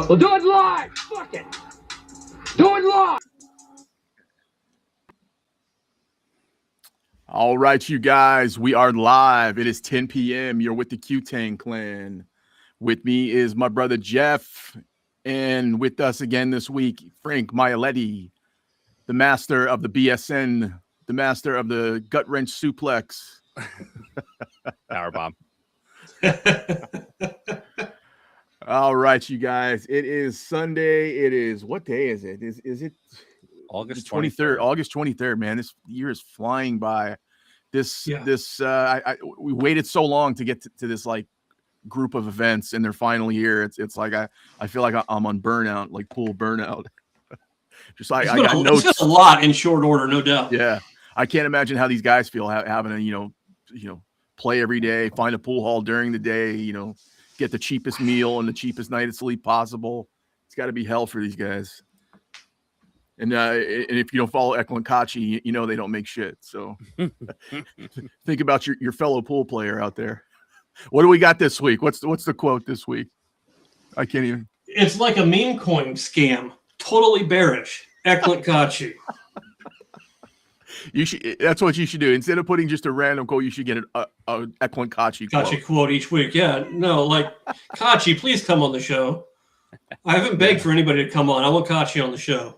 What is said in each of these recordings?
We'll do it live. Fuck it. Do it live. All right, you guys, we are live. It is 10 p.m. You're with the Tang clan. With me is my brother Jeff, and with us again this week, Frank Maialetti, the master of the BSN, the master of the gut wrench suplex. Powerbomb. All right, you guys. It is Sunday. It is, what day is it? Is it August 23rd? August 23rd, man. This year is flying by. We waited so long to get to this like group of events, and they're finally here. It's like I feel like I'm on burnout, like pool burnout. Just like I got notes. It's a lot in short order, no doubt. Yeah, I can't imagine how these guys feel having to play every day, find a pool hall during the day, get the cheapest meal and the cheapest night of sleep possible. It's got to be hell for these guys. And if you don't follow Eklund Kachi, they don't make shit. So think about your fellow pool player out there. What do we got this week? What's the quote this week? I can't even. It's like a meme coin scam. Totally bearish. Eklund Kachi. That's what you should do. Instead of putting just a random quote, you should get a Eklund Kachi quote each week. Yeah, no, like Kachi, please come on the show. I haven't begged for anybody to come on. I want Kachi on the show.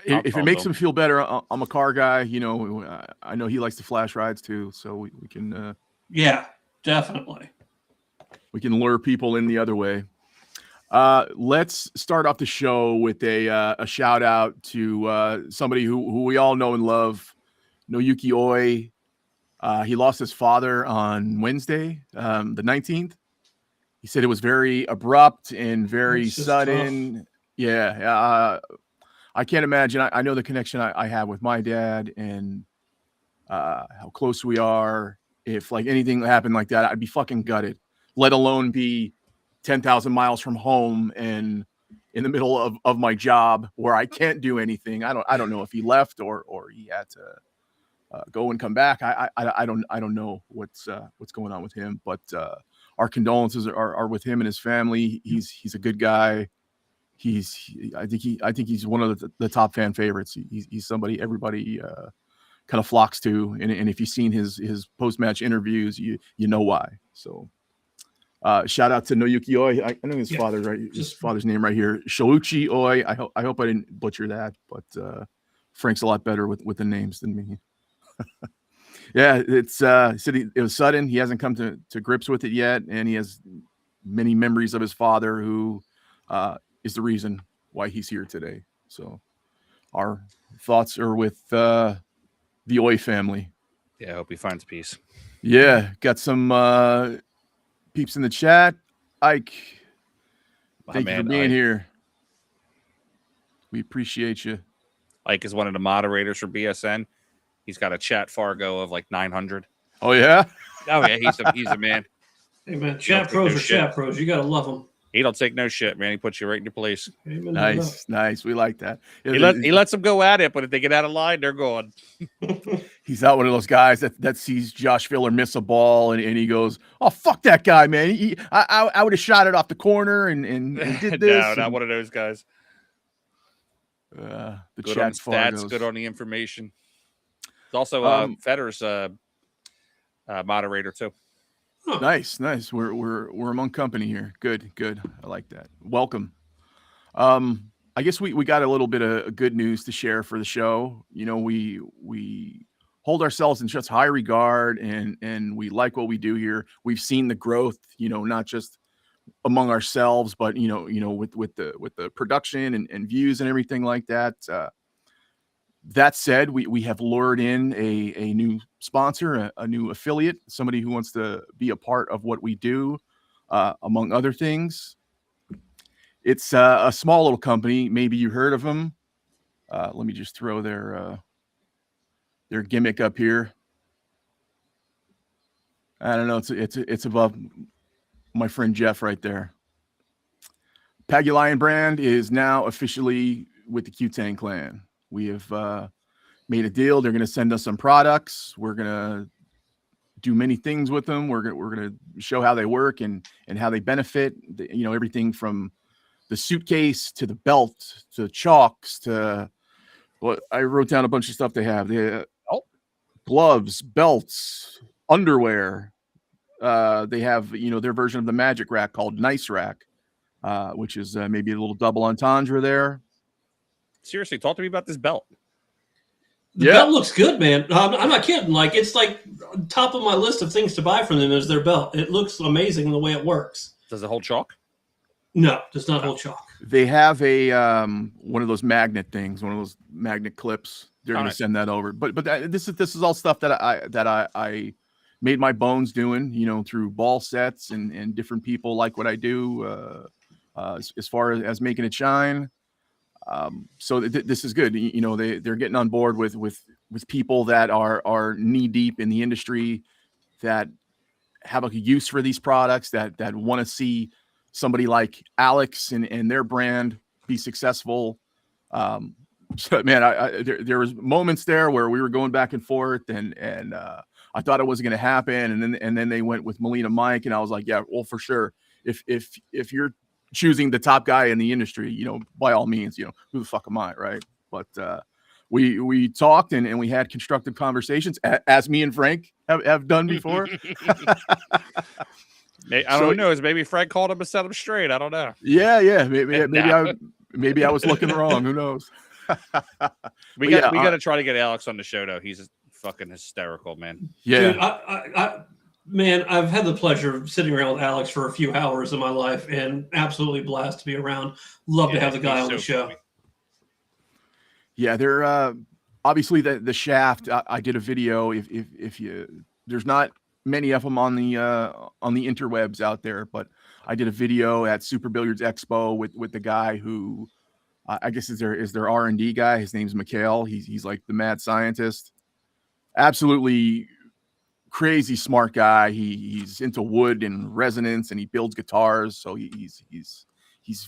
If it makes him feel better, I'm a car guy. I know he likes to flash rides too, so we can. Yeah, definitely. We can lure people in the other way. Let's start off the show with a shout out to somebody who we all know and love, Noyuki Oi. He lost his father on Wednesday, the 19th. He said it was very abrupt and very sudden. Tough. Yeah. I can't imagine. I know the connection I have with my dad and how close we are. If like anything happened like that, I'd be fucking gutted, let alone be 10,000 miles from home and in the middle of my job where I can't do anything. I don't know if he left or he had to go and come back. I don't know what's going on with him, but our condolences are with him and his family. He's a good guy. I think he's one of the top fan favorites. He's somebody everybody kind of flocks to, and if you've seen his post-match interviews, you know why. So shout out to Noyuki Oi. I know his father's right. His father's name right here, Shoichi Oi. I hope I didn't butcher that, but Frank's a lot better with the names than me. Yeah, it's he said it was sudden. He hasn't come to grips with it yet, and he has many memories of his father who is the reason why he's here today. So our thoughts are with the Oi family. Yeah, I hope he finds peace. Yeah, got some peeps in the chat. Ike, thank you for being here. We appreciate you. Ike is one of the moderators for BSN. He's got a chat Fargo of like 900. Oh yeah? Oh yeah, he's a man. Hey man, chat pros are chat pros. You gotta love them. He don't take no shit, man. He puts you right in your place. Nice. We like that. He lets them go at it, but if they get out of line, they're gone. He's not one of those guys that sees Josh Filler miss a ball and he goes, "Oh fuck that guy, man! I would have shot it off the corner and did this." No, not one of those guys. The good chat's on the stats, good on the information. It's also Federer's moderator too. Nice. We're among company here. Good. I like that. Welcome. I guess we got a little bit of good news to share for the show. We hold ourselves in such high regard and we like what we do here. We've seen the growth, not just among ourselves, but with the production and views and everything like that. That said, we have lured in a new sponsor, a new affiliate, somebody who wants to be a part of what we do, among other things. It's a small little company. Maybe you heard of them. Let me just throw their gimmick up here. I don't know. It's above my friend Jeff right there. Pagulion brand is now officially with the Tang clan. We have made a deal. They're going to send us some products. We're going to do many things with them. We're going to show how they work and how they benefit. Everything from suitcase to the belt to the chalks to what I wrote down a bunch of stuff they have. They gloves, belts, underwear. They have, their version of the magic rack called Nice Rack, which is maybe a little double entendre there. Seriously, talk to me about this belt. The belt looks good, man. I'm not kidding. Like, it's like top of my list of things to buy from them is their belt. It looks amazing the way it works. Does it hold chalk? No, does not hold chalk. They have a one of those magnet things, one of those magnet clips. They're going to send that over. But this is all stuff that I made my bones doing, through ball sets and different people like what I do as far as making it shine. So this is good. They're getting on board with people that are knee deep in the industry, that have a use for these products, that want to see somebody like Alex and their brand be successful. So man, there was moments there where we were going back and forth, and I thought it wasn't going to happen, and then they went with Melina Mike, and I was like, yeah, well, for sure. If you're choosing the top guy in the industry, by all means, who the fuck am I, right? But we talked and we had constructive conversations, as me and Frank have done before. I don't know. Maybe Frank called him to set him straight. I don't know. Yeah. Maybe I was looking wrong. Who knows? we got to try to get Alex on the show, though. He's fucking hysterical, man. Yeah. Dude, man, I've had the pleasure of sitting around with Alex for a few hours in my life, and absolutely blessed to be around. Love to have the guy on the show. Funny. Yeah, they're obviously the shaft. I did a video. If you, there's not many of them on the interwebs out there, but I did a video at Super Billiards Expo with the guy who I guess is their R&D guy. His name's Mikhail. He's like the mad scientist. Absolutely crazy smart guy. He's into wood and resonance, and he builds guitars. So he's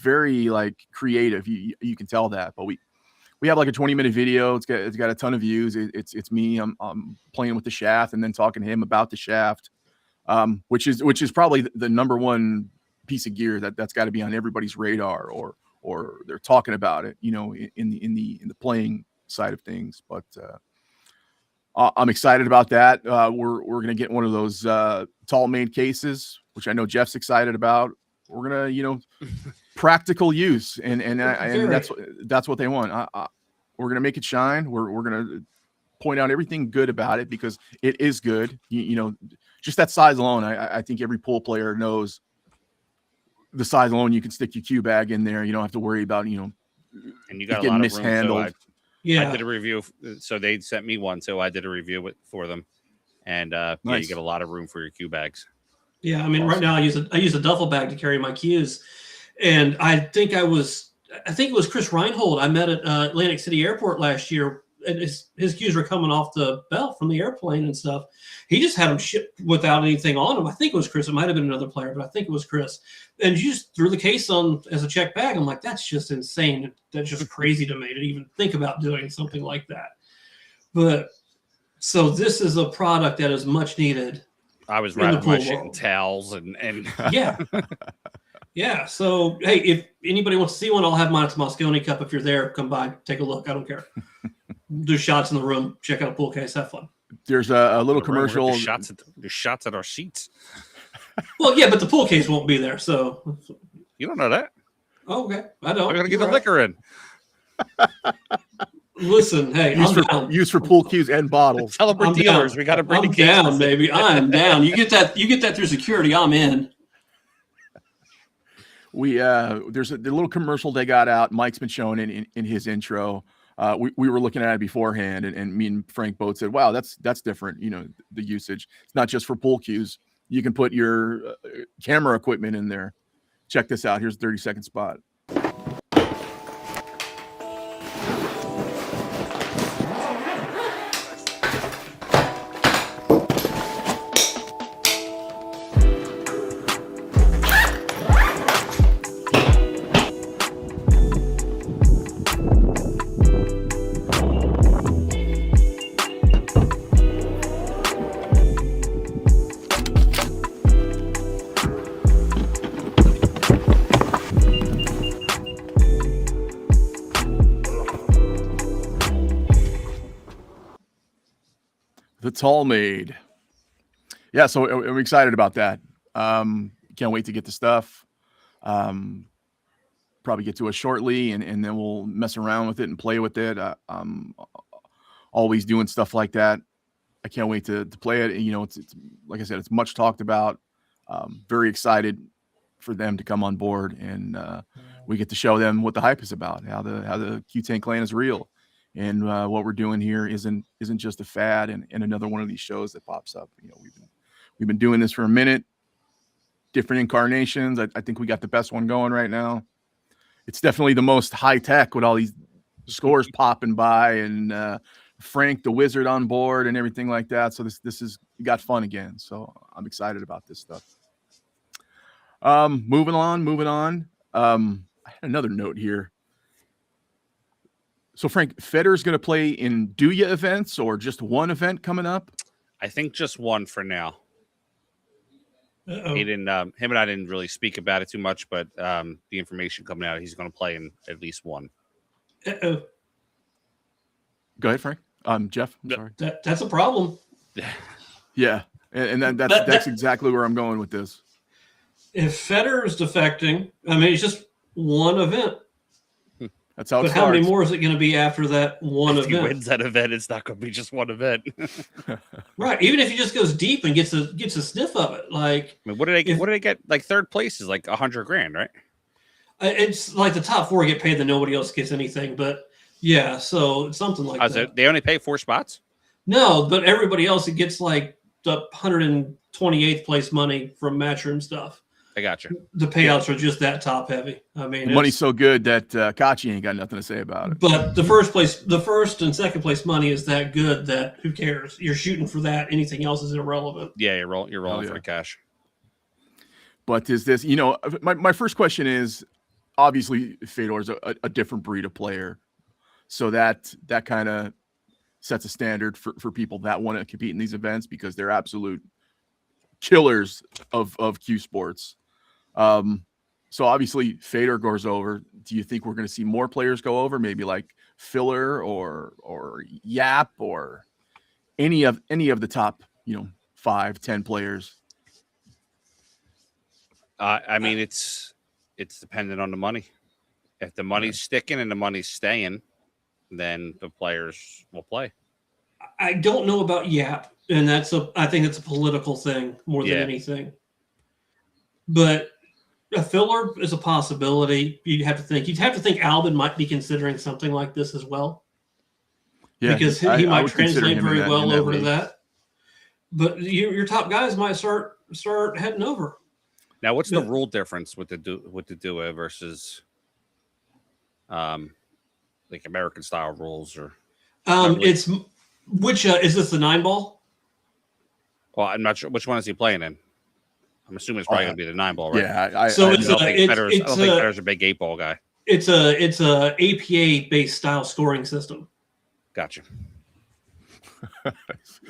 very like creative. You can tell that. But we have like a 20-minute video. It's got a ton of views. It's me. I'm playing with the shaft and then talking to him about the shaft, which is probably the number one piece of gear that's got to be on everybody's radar, or they're talking about it, in the playing side of things. But I'm excited about that. We're gonna get one of those tall made cases, which I know Jeff's excited about. We're gonna, practical use, and that's what they want. We're gonna make it shine. We're gonna point out everything good about it, because it is good. Just that size alone. I think every pool player knows the size alone. You can stick your cue bag in there. You don't have to worry about and you got a getting lot of mishandled. room, I did a review. So they sent me one, so I did a review for them, and nice. You get a lot of room for your cue bags. Yeah, I mean, awesome. Right now I use a duffel bag to carry my cues, and I think it was Chris Reinhold I met at Atlantic City Airport last year, and his cues were coming off the belt from the airplane and stuff. He just had them shipped without anything on them. I think it was Chris. It might have been another player, but I think it was Chris. And you just threw the case on as a check bag. I'm like, that's just insane. That's just crazy to me to even think about doing something like that. But so this is a product that is much needed. I was wrapping my shit in towels and yeah. Yeah. So, hey, if anybody wants to see one, I'll have mine at the Moscone Cup. If you're there, come by, take a look. I don't care. Do shots in the room. Check out a pool case. Have fun. There's a little commercial. There's shots at our seats. Well, yeah, but the pool case won't be there. So you don't know that. Oh, okay. I don't. I'm going to get the liquor in. Listen, hey, use for pool cues and bottles. Tell them we're dealers. We got to bring the case down, baby. I'm down. You get that through security. I'm in. There's the little commercial they got out. Mike's been showing it in his intro. We were looking at it beforehand, and me and Frank both said, wow, that's different. The usage. It's not just for pool cues. You can put your camera equipment in there. Check this out. Here's a 30-second spot. The Tall Maid. Yeah, so I'm excited about that. Can't wait to get the stuff. Probably get to it shortly, and then we'll mess around with it and play with it. I'm always doing stuff like that. I can't wait to play it. You know, it's like I said, it's much talked about. Very excited for them to come on board, and we get to show them what the hype is about, how the Q-Tang clan is real, and what we're doing here isn't just a fad and another one of these shows that pops up. You know, we've been doing this for a minute, different incarnations. I think we got the best one going right now. It's definitely the most high tech with all these scores popping by and Frank the Wizard on board and everything like that. So this is, we got fun again. So I'm excited about this stuff. Moving on. I had another note here. So Frank, Federer's going to play in Douya events or just one event coming up? I think just one for now. Uh-oh. He didn't. Him and I didn't really speak about it too much, but the information coming out, he's going to play in at least one. Uh-oh. Go ahead, Frank. Jeff. I'm sorry. That's a problem. Yeah, and that's exactly where I'm going with this. If Federer's defecting, I mean, it's just one event. That's how it But starts. how many more is it going to be after that one If event? he wins that event, it's not going to be just one event. Right. Even if he just goes deep and gets a sniff of it, like I mean, what did they get? Like third place is like $100,000, right? it's like the top four get paid, then nobody else gets anything. But yeah, so it's something like that. So they only pay 4 spots. No, but everybody else it gets like the 128th place money from matchroom stuff. I got you. The payouts are just that top heavy. I mean, The money's so good that Kachi ain't got nothing to say about it. but the first and second place money is that good that who cares? You're shooting for that. Anything else is irrelevant. Yeah, you're rolling for the cash. But is this, my first question is, obviously Fedor's a different breed of player. So that kind of sets a standard for people that want to compete in these events because they're absolute killers of Q sports. So obviously Fedor goes over. Do you think we're going to see more players go over? Maybe like Filler or Yap or any of the top, 5-10 players? I mean, it's dependent on the money. If the money's sticking and the money's staying, then the players will play. I don't know about Yap, and I think it's a political thing more than anything. But a Filler is a possibility. You'd have to think Albin might be considering something like this as well. Yeah, because he I might would consider translate him very in that well over to league. that. But your top guys might start heading over. Now, what's the rule difference with the Dua versus like American style rules or? It's which is this the 9-ball? Well, I'm not sure which one is he playing in. I'm assuming it's probably going to be the 9-ball, right? Yeah, I don't think Federer's a big 8-ball guy. It's a APA based style scoring system. Gotcha.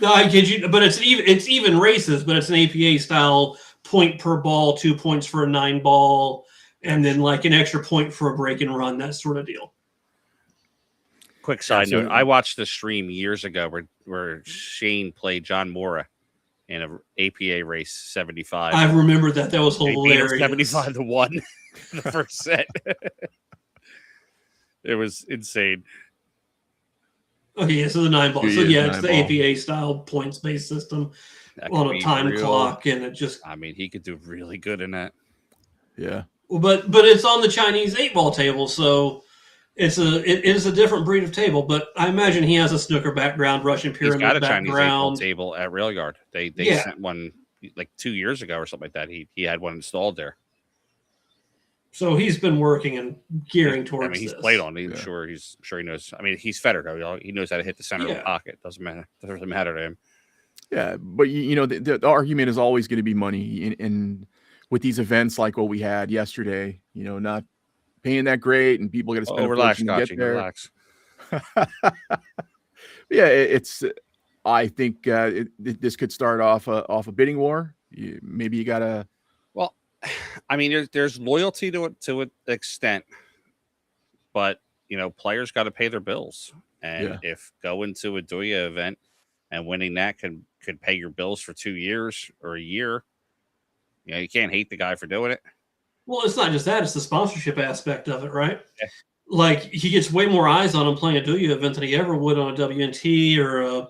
No, I kid you, but it's even races, but it's an APA style point per ball, 2 points for a 9-ball, and then like an extra point for a break and run, that sort of deal. Quick side note: I watched the stream years ago where Shane played John Mora in an APA race 75. I remember that. That was hilarious. 75-1 the first set. It was insane. Okay, so the 9-ball. So yeah, it's the APA style points based system on a time clock, and it just. I mean, he could do really good in that. Yeah. But it's on the Chinese 8-ball table, so it is a different breed of table. But I imagine he has a snooker background, Russian pyramid background. He's got a Chinese 8-ball table at Rail Yard. They sent one like 2 years ago or something like that. He had one installed there. So he's been working and gearing towards. I mean, he's played on it. I'm sure he knows. I mean, he's Federer. He knows how to hit the center of the pocket. Doesn't really matter to him. Yeah, but the argument is always going to be money, and with these events like what we had yesterday, not paying that great, and people got to spend a fortune to get there. Relax. Yeah, I think this could start off a bidding war. Maybe you got to. Well, I mean, there's loyalty to it to an extent, but players got to pay their bills, and if going to a Douya event and winning that could pay your bills for 2 years or a year. You know, you can't hate the guy for doing it. Well, it's not just that; it's the sponsorship aspect of it, right? Yeah. Like he gets way more eyes on him playing a Douya event than he ever would on a WNT or a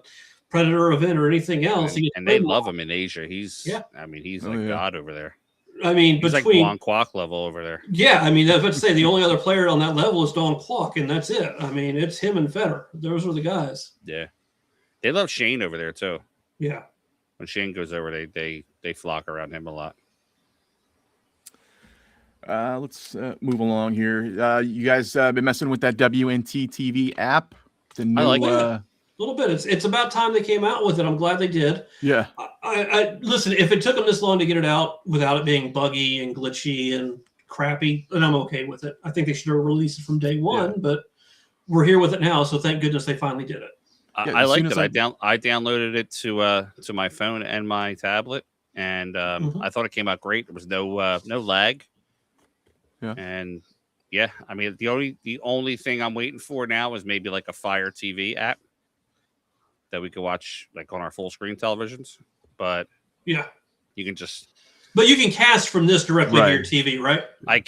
Predator event or anything else. And they love him in Asia. He's like God over there. I mean, he's between like Duan Kwok level over there. Yeah, I mean, I was about to say the only other player on that level is Duan Kwok, and that's it. I mean, it's him and Federer. Those are the guys. Yeah, they love Shane over there too. Yeah, when Shane goes over, they flock around him a lot. Let's move along here. You guys been messing with that WNT TV app? The new, I like it. A little bit. It's about time they came out with it. I'm glad they did. Yeah. I listen. If it took them this long to get it out without it being buggy and glitchy and crappy, then I'm okay with it. I think they should have released it from day one, but we're here with it now, so thank goodness they finally did it. I liked it. I downloaded it to my phone and my tablet, and I thought it came out great. There was no lag. Yeah. And yeah, I mean the only thing I'm waiting for now is maybe like a Fire TV app that we could watch like on our full screen televisions. But yeah, you can just. But you can cast from this directly to your TV, right? I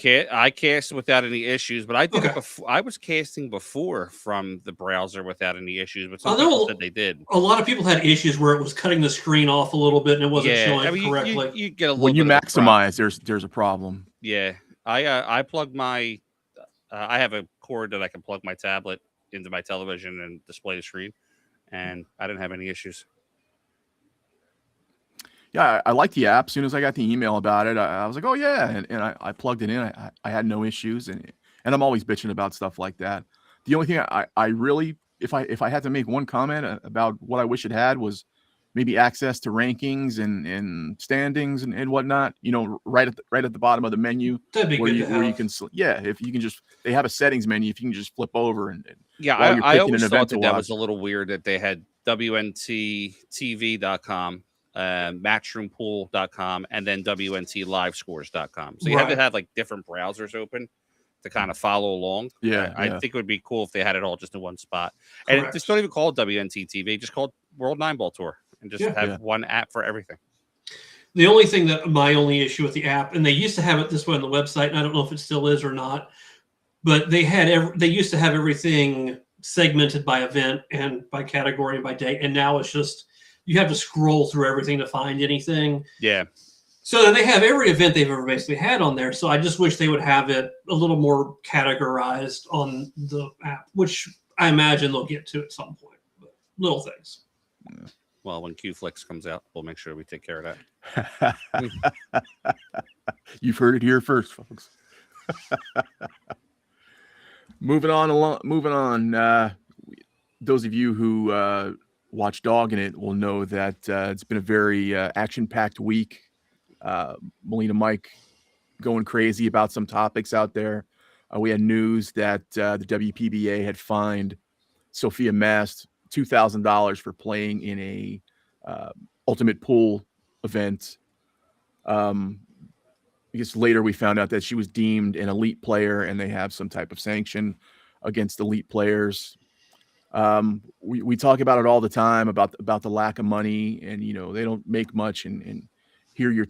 cast without any issues, but I did it before. I was casting before from the browser without any issues, but some people said they did. A lot of people had issues where it was cutting the screen off a little bit and it wasn't showing correctly. You get a little when you maximize, there's a problem. Yeah, I plug my. I have a cord that I can plug my tablet into my television and display the screen, and I didn't have any issues. Yeah, I like the app. As soon as I got the email about it, I was like, oh yeah, and I plugged it in. I had no issues, and I'm always bitching about stuff like that. The only thing I really, if I had to make one comment about what I wish it had was maybe access to rankings and standings and whatnot. You know, right at the bottom of the menu. That'd be good to have. Where you can, if you can just, they have a settings menu. If you can just flip over and I always thought that was a little weird that they had WNTTV.com. Matchroompool.com and then WNTLivescores.com. So you have to have like different browsers open to kind of follow along. I think it would be cool if they had it all just in one spot. And just don't even call it WNT TV, just call it World 9 Ball Tour and just have one app for everything. The only thing my only issue with the app, and they used to have it this way on the website, and I don't know if it still is or not, but they used to have everything segmented by event and by category and by date, and now it's just you have to scroll through everything to find anything. Yeah. So they have every event they've ever basically had on there. So I just wish they would have it a little more categorized on the app, which I imagine they'll get to at some point. But little things. Yeah. Well, when Qflix comes out, we'll make sure we take care of that. You've heard it here first, folks. Moving on. Those of you who watch Dogging It will know that it's been a very action-packed week. Melina Mike going crazy about some topics out there. We had news that the WPBA had fined Sophia Mast $2,000 for playing in a ultimate pool event. I guess later we found out that she was deemed an elite player and they have some type of sanction against elite players. We talk about it all the time about the lack of money, and they don't make much, and here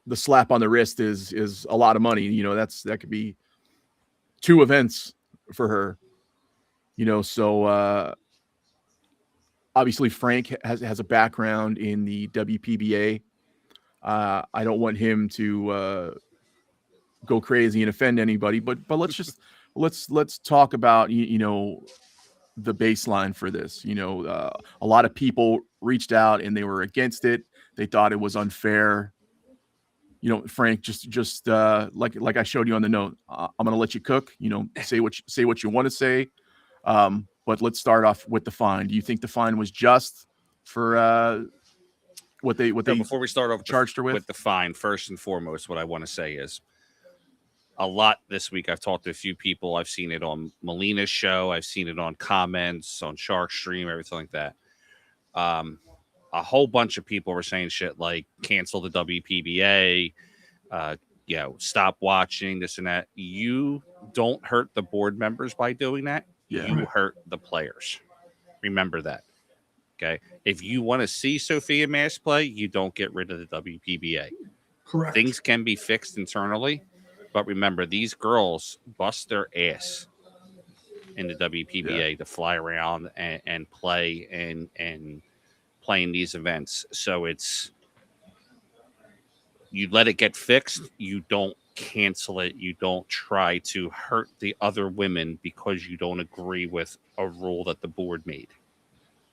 the slap on the wrist is a lot of money. That could be 2 events for her. So obviously Frank has a background in the WPBA. I don't want him to go crazy and offend anybody, but let's talk about the baseline for this. A lot of people reached out and they were against it. They thought it was unfair. Frank, just like I showed you on the note, I'm going to let you cook, say what you want to say. But let's start off with the fine. Do you think the fine was just for what they before we start off charged her with the fine? First and foremost, what I want to say is a lot this week. I've talked to a few people. I've seen it on Melina's show. I've seen it on comments on Shark Stream, everything like that. A whole bunch of people were saying shit like cancel the WPBA, stop watching this and that. You don't hurt the board members by doing that. You hurt the players. Remember that. Okay. If you want to see Sophia Mass play, you don't get rid of the WPBA. Correct. Things can be fixed internally, but remember, these girls bust their ass in the WPBA to fly around and play and play in these events. So it's, you let it get fixed. You don't cancel it. You don't try to hurt the other women because you don't agree with a rule that the board made.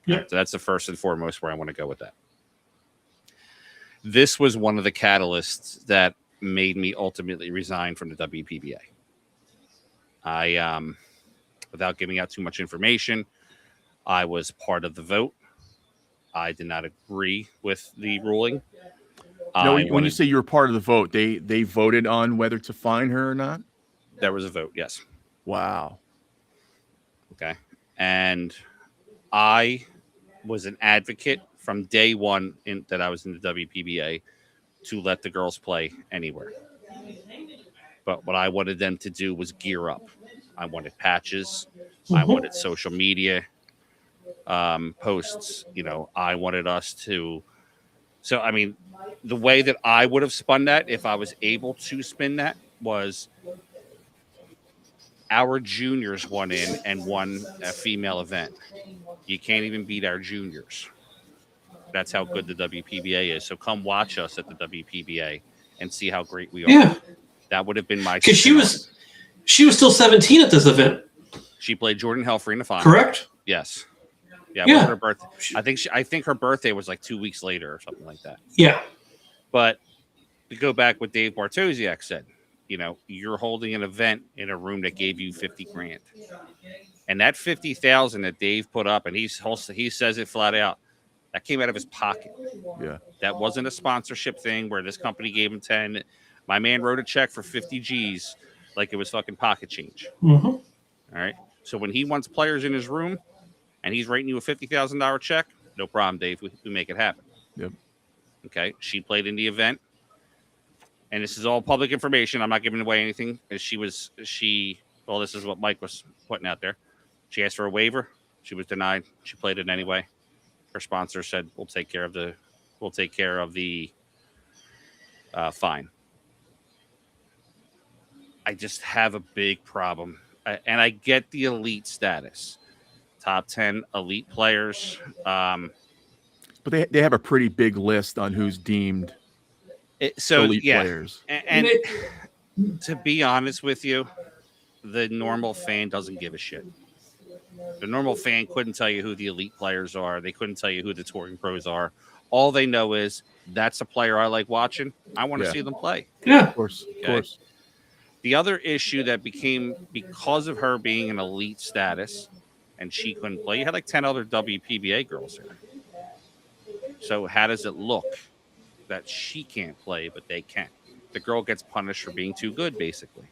Yep. Right, so that's the first and foremost where I want to go with that. This was one of the catalysts that made me ultimately resign from the WPBA. I, without giving out too much information, I was part of the vote. I did not agree with the ruling. No, when you say you were part of the vote, they voted on whether to fine her or not? There was a vote, yes. Wow. Okay. And I was an advocate from day one that I was in the WPBA to let the girls play anywhere. But what I wanted them to do was gear up. I wanted patches. I wanted social media posts. I wanted us to. So, I mean, the way that I would have spun that, if I was able to spin that, was our juniors won in and won a female event. You can't even beat our juniors. That's how good the WPBA is. So come watch us at the WPBA and see how great we are. Yeah. That would have been my. Because she was still 17 at this event. She played Jordan Helfrey in the final. Correct. Yes. Yeah. It wasn't her birthday. I think her birthday was like 2 weeks later or something like that. Yeah. But to go back what Dave Bartosiak said, you're holding an event in a room that gave you $50,000, and that $50,000 that Dave put up, and he says it flat out, that came out of his pocket. Yeah. That wasn't a sponsorship thing where this company gave him 10. My man wrote a check for 50 G's like it was fucking pocket change. Mm-hmm. All right. So when he wants players in his room and he's writing you a $50,000 check, no problem, Dave. We make it happen. Yep. Okay. She played in the event. And this is all public information. I'm not giving away anything. Well, this is what Mike was putting out there. She asked for a waiver. She was denied. She played it anyway. Her sponsor said, we'll take care of the fine. I just have a big problem. And I get the elite status. Top 10 elite players. But they have a pretty big list on who's deemed elite players. And to be honest with you, the normal fan doesn't give a shit. The normal fan couldn't tell you who the elite players are. They couldn't tell you who the touring pros are. All they know is that's a player I like watching. I want to see them play. Yeah, of course. Okay? Of course. The other issue that became because of her being an elite status and she couldn't play, you had like 10 other WPBA girls there. So how does it look that she can't play, but they can? The girl gets punished for being too good, basically.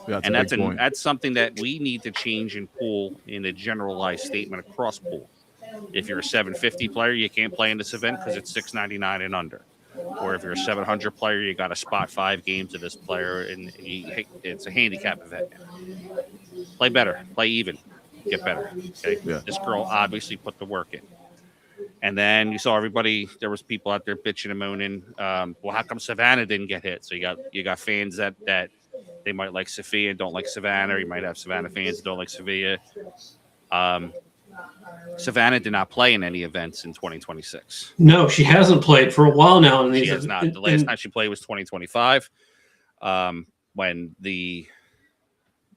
That's something that we need to change in pool in a generalized statement across pool. If you're a 750 player, you can't play in this event because it's $6.99 and under. Or if you're a 700 player, you got to spot 5 games of this player, and it's a handicap event. Play better, play even, get better. Okay, This girl obviously put the work in. And then you saw everybody. There was people out there bitching and moaning. Well, how come Savannah didn't get hit? So you got fans that they might like Sophia and don't like Savannah. Or you might have Savannah fans that don't like Sophia. Savannah did not play in any events in 2026. No, she hasn't played for a while now. She has not. The last time she played was 2025, when the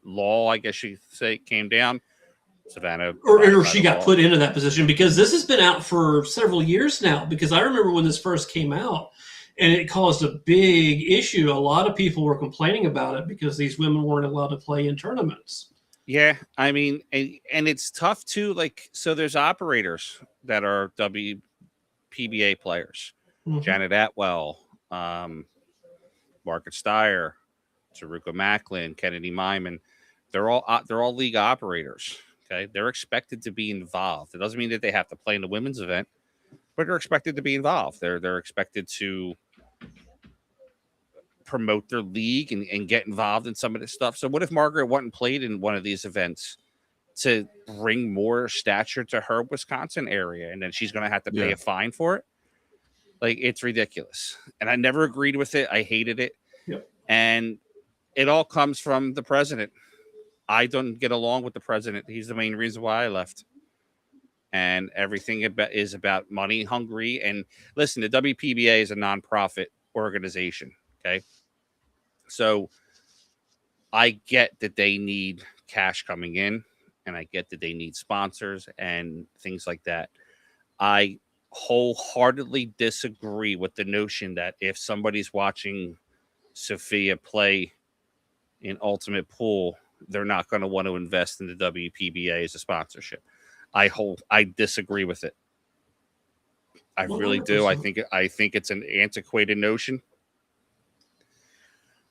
law, I guess you say, came down. Savannah, or she got put into that position, because this has been out for several years now. Because I remember when this first came out, and it caused a big issue. A lot of people were complaining about it because these women weren't allowed to play in tournaments. Yeah, I mean, and it's tough too. Like, so there's operators that are WPBA players. Mm-hmm. Janet Atwell, Margaret Steyer, Taruka Macklin, Kennedy Myman. They're all league operators. Okay, they're expected to be involved. It doesn't mean that they have to play in the women's event, but they're expected to be involved. They're expected to promote their league and get involved in some of this stuff. So what if Margaret went and played in one of these events to bring more stature to her Wisconsin area, and then she's going to have to pay a fine for it. Like, it's ridiculous. And I never agreed with it. I hated it. Yep. And it all comes from the president. I don't get along with the president. He's the main reason why I left. And everything is about money hungry. And listen, the WPBA is a nonprofit organization. Okay. So I get that they need cash coming in, and I get that they need sponsors and things like that. I wholeheartedly disagree with the notion that if somebody's watching Sophia play in Ultimate Pool, they're not going to want to invest in the WPBA as a sponsorship. I disagree with it. I really do. I think it's an antiquated notion.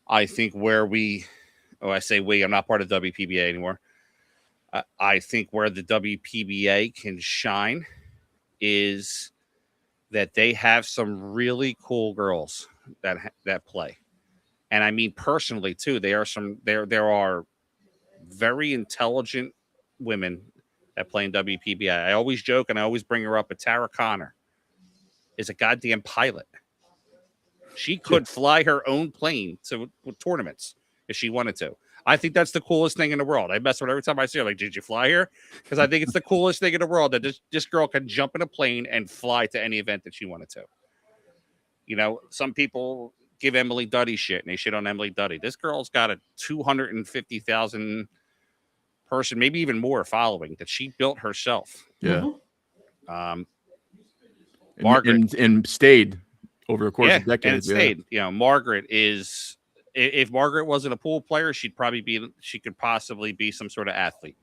I think I say we, I'm not part of WPBA anymore. I think where the WPBA can shine is that they have some really cool girls that play. And I mean personally too, there are very intelligent women that play in WPBA. I always joke and I always bring her up, but Tara Connor is a goddamn pilot. She could fly her own plane to tournaments if she wanted to. I think that's the coolest thing in the world. I mess with her every time I see her. Like, did you fly here? Because I think it's the coolest thing in the world that this girl can jump in a plane and fly to any event that she wanted to. You know, some people give Emily Duddy shit and they shit on Emily Duddy. This girl's got a 250,000 person, maybe even more following that she built herself. Yeah. Margaret and stayed over the course of decades. And stayed. You know, Margaret is. If Margaret wasn't a pool player, she could possibly be some sort of athlete.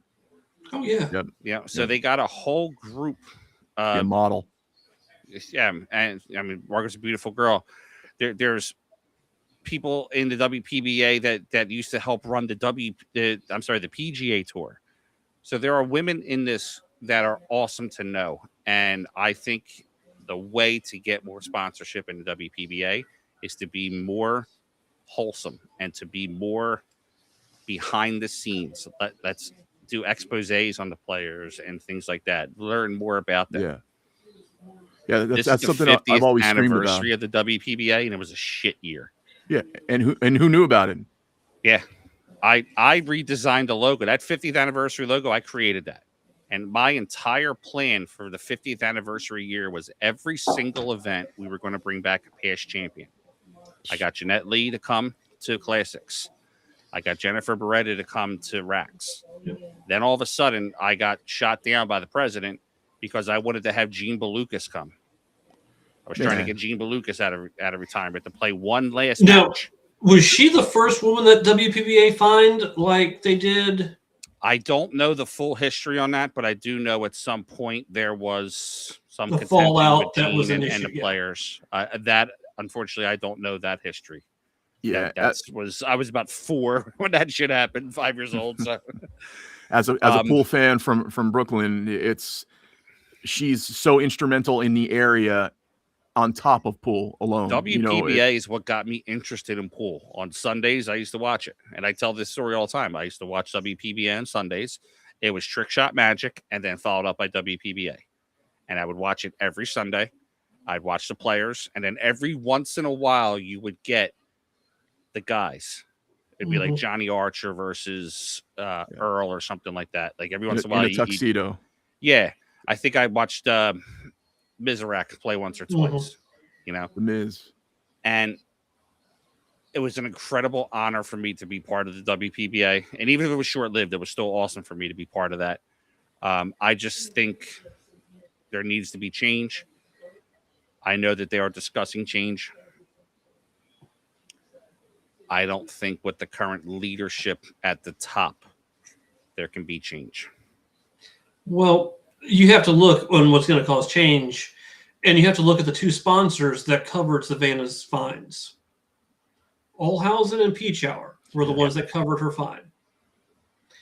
Oh yeah. Yep. Yeah. So they got a whole group. Model. Yeah, and I mean Margaret's a beautiful girl. There's people in the WPBA that used to help run the PGA Tour. So there are women in this that are awesome to know, and I think the way to get more sponsorship in the WPBA is to be more wholesome and to be more behind the scenes. Let's do exposés on the players and things like that. Learn more about them. Yeah, that's something I've always screamed about. Anniversary of the WPBA, and it was a shit year. Yeah, and who knew about it? Yeah, I redesigned the logo. That 50th anniversary logo, I created that. And my entire plan for the 50th anniversary year was every single event we were going to bring back a past champion. I got Jeanette Lee to come to Classics. I got Jennifer Beretta to come to Racks. Then all of a sudden, I got shot down by the president because I wanted to have Jean Belucas come. I was trying to get Jean Belucas out of retirement to play one last match. Was she the first woman that WPBA fined like they did? I don't know the full history on that, but I do know at some point there was some fallout that was an issue, and the players. That unfortunately, I don't know that history. Yeah, I was about 4 when that shit happened, 5 years old. So, as a pool fan from Brooklyn, she's so instrumental in the area. On top of pool alone, WPBA is what got me interested in pool. On Sundays, I used to watch it, and I tell this story all the time. I used to watch WPBA on Sundays. It was Trick Shot Magic, and then followed up by WPBA, and I would watch it every Sunday. I'd watch the players, and then every once in a while, you would get the guys. It'd be like Johnny Archer versus Earl or something like that. Like every once in a while, in a tuxedo. Yeah, I think I watched. Mizrak play once or twice, the Miz, and it was an incredible honor for me to be part of the WPBA. And even if it was short-lived, it was still awesome for me to be part of that. I just think there needs to be change. I know that they are discussing change. I don't think with the current leadership at the top, there can be change. Well, you have to look on what's going to cause change, and you have to look at the 2 sponsors that covered Savannah's fines. Olhausen and Peach Hour were the ones that covered her fine.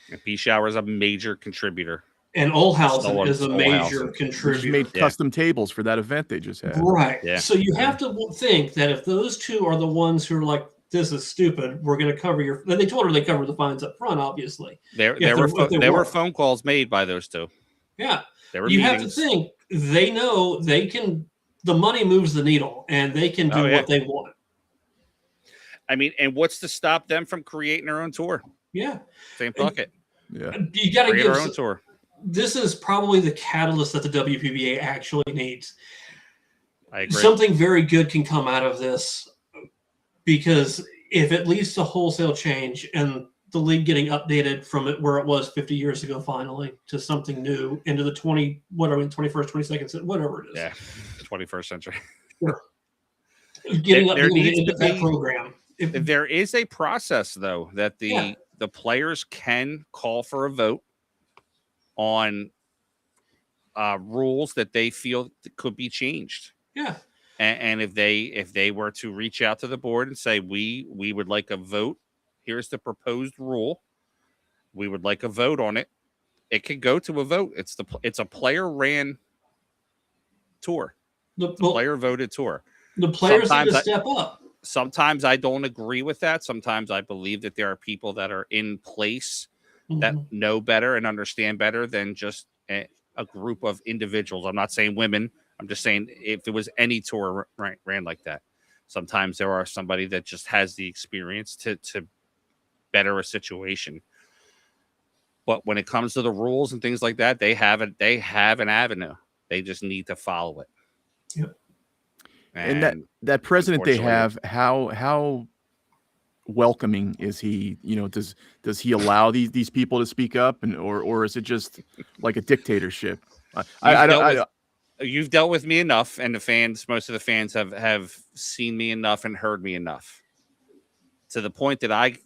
And Peach Hour is a major contributor. And Olhausen is a major contributor. She made custom tables for that event they just had. Right. Yeah. So you have to think that if those 2 are the ones who are like this is stupid. We're going to cover your. Then they told her they covered the fines up front, obviously. There were phone calls made by those two. Yeah. There were you meetings. have to think they know they can. The money moves the needle, and they can do what they want. I mean, and what's to stop them from creating their own tour? Yeah. Same bucket. Yeah. You got to Create give our own tour. This is probably the catalyst that the WPBA actually needs. I agree. Something very good can come out of this, because if it leads to wholesale change and the league getting updated from it where it was 50 years ago, finally, to something new into the 21st, 22nd, whatever it is. Yeah, 21st century. Sure. Getting there needs into to that be program. There is a process, though, that the players can call for a vote on rules that they feel could be changed. Yeah. And if they were to reach out to the board and say, we would like a vote, here's the proposed rule, we would like a vote on it, it could go to a vote. It's a player ran tour. The player voted tour. The players need to step up. Sometimes I don't agree with that. Sometimes I believe that there are people that are in place that know better and understand better than just a group of individuals. I'm not saying women. I'm just saying if it was any tour ran like that, sometimes there are somebody that just has the experience to better a situation. But when it comes to the rules and things like that, they have an avenue. They just need to follow it. Yep. And that president they have, how welcoming is he? You know, does he allow these people to speak up, and or is it just like a dictatorship? You've dealt with me enough, and most of the fans have seen me enough and heard me enough to the point that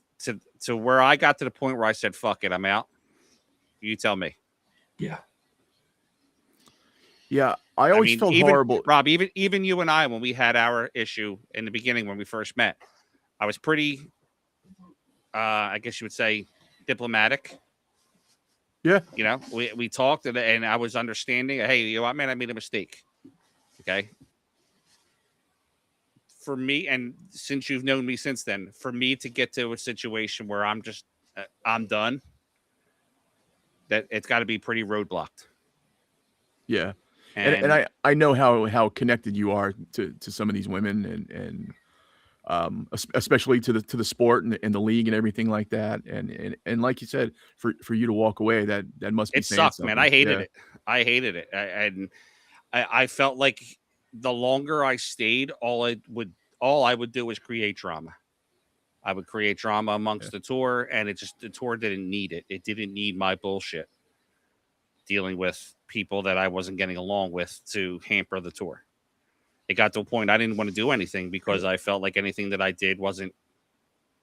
to where I got to the point where I said, "Fuck it, I'm out." You tell me. Yeah. Yeah, I always felt horrible. Rob, even you and I, when we had our issue in the beginning when we first met, I was pretty, I guess you would say, diplomatic. Yeah. You know, we talked and I was understanding. Hey, you know what, man, I made a mistake. Okay. For me, and since you've known me since then, for me to get to a situation where I'm done, that it's got to be pretty roadblocked. Yeah. And I know how connected you are to some of these women and especially to the sport and the league and everything like that. And like you said, for you to walk away, that must be it sucked, something. man. I hated it. I hated it. I felt like the longer I stayed, all I would do was create drama. I would create drama amongst the tour, and the tour didn't need it. It didn't need my bullshit dealing with people that I wasn't getting along with to hamper the tour. It got to a point I didn't want to do anything because I felt like anything that I did wasn't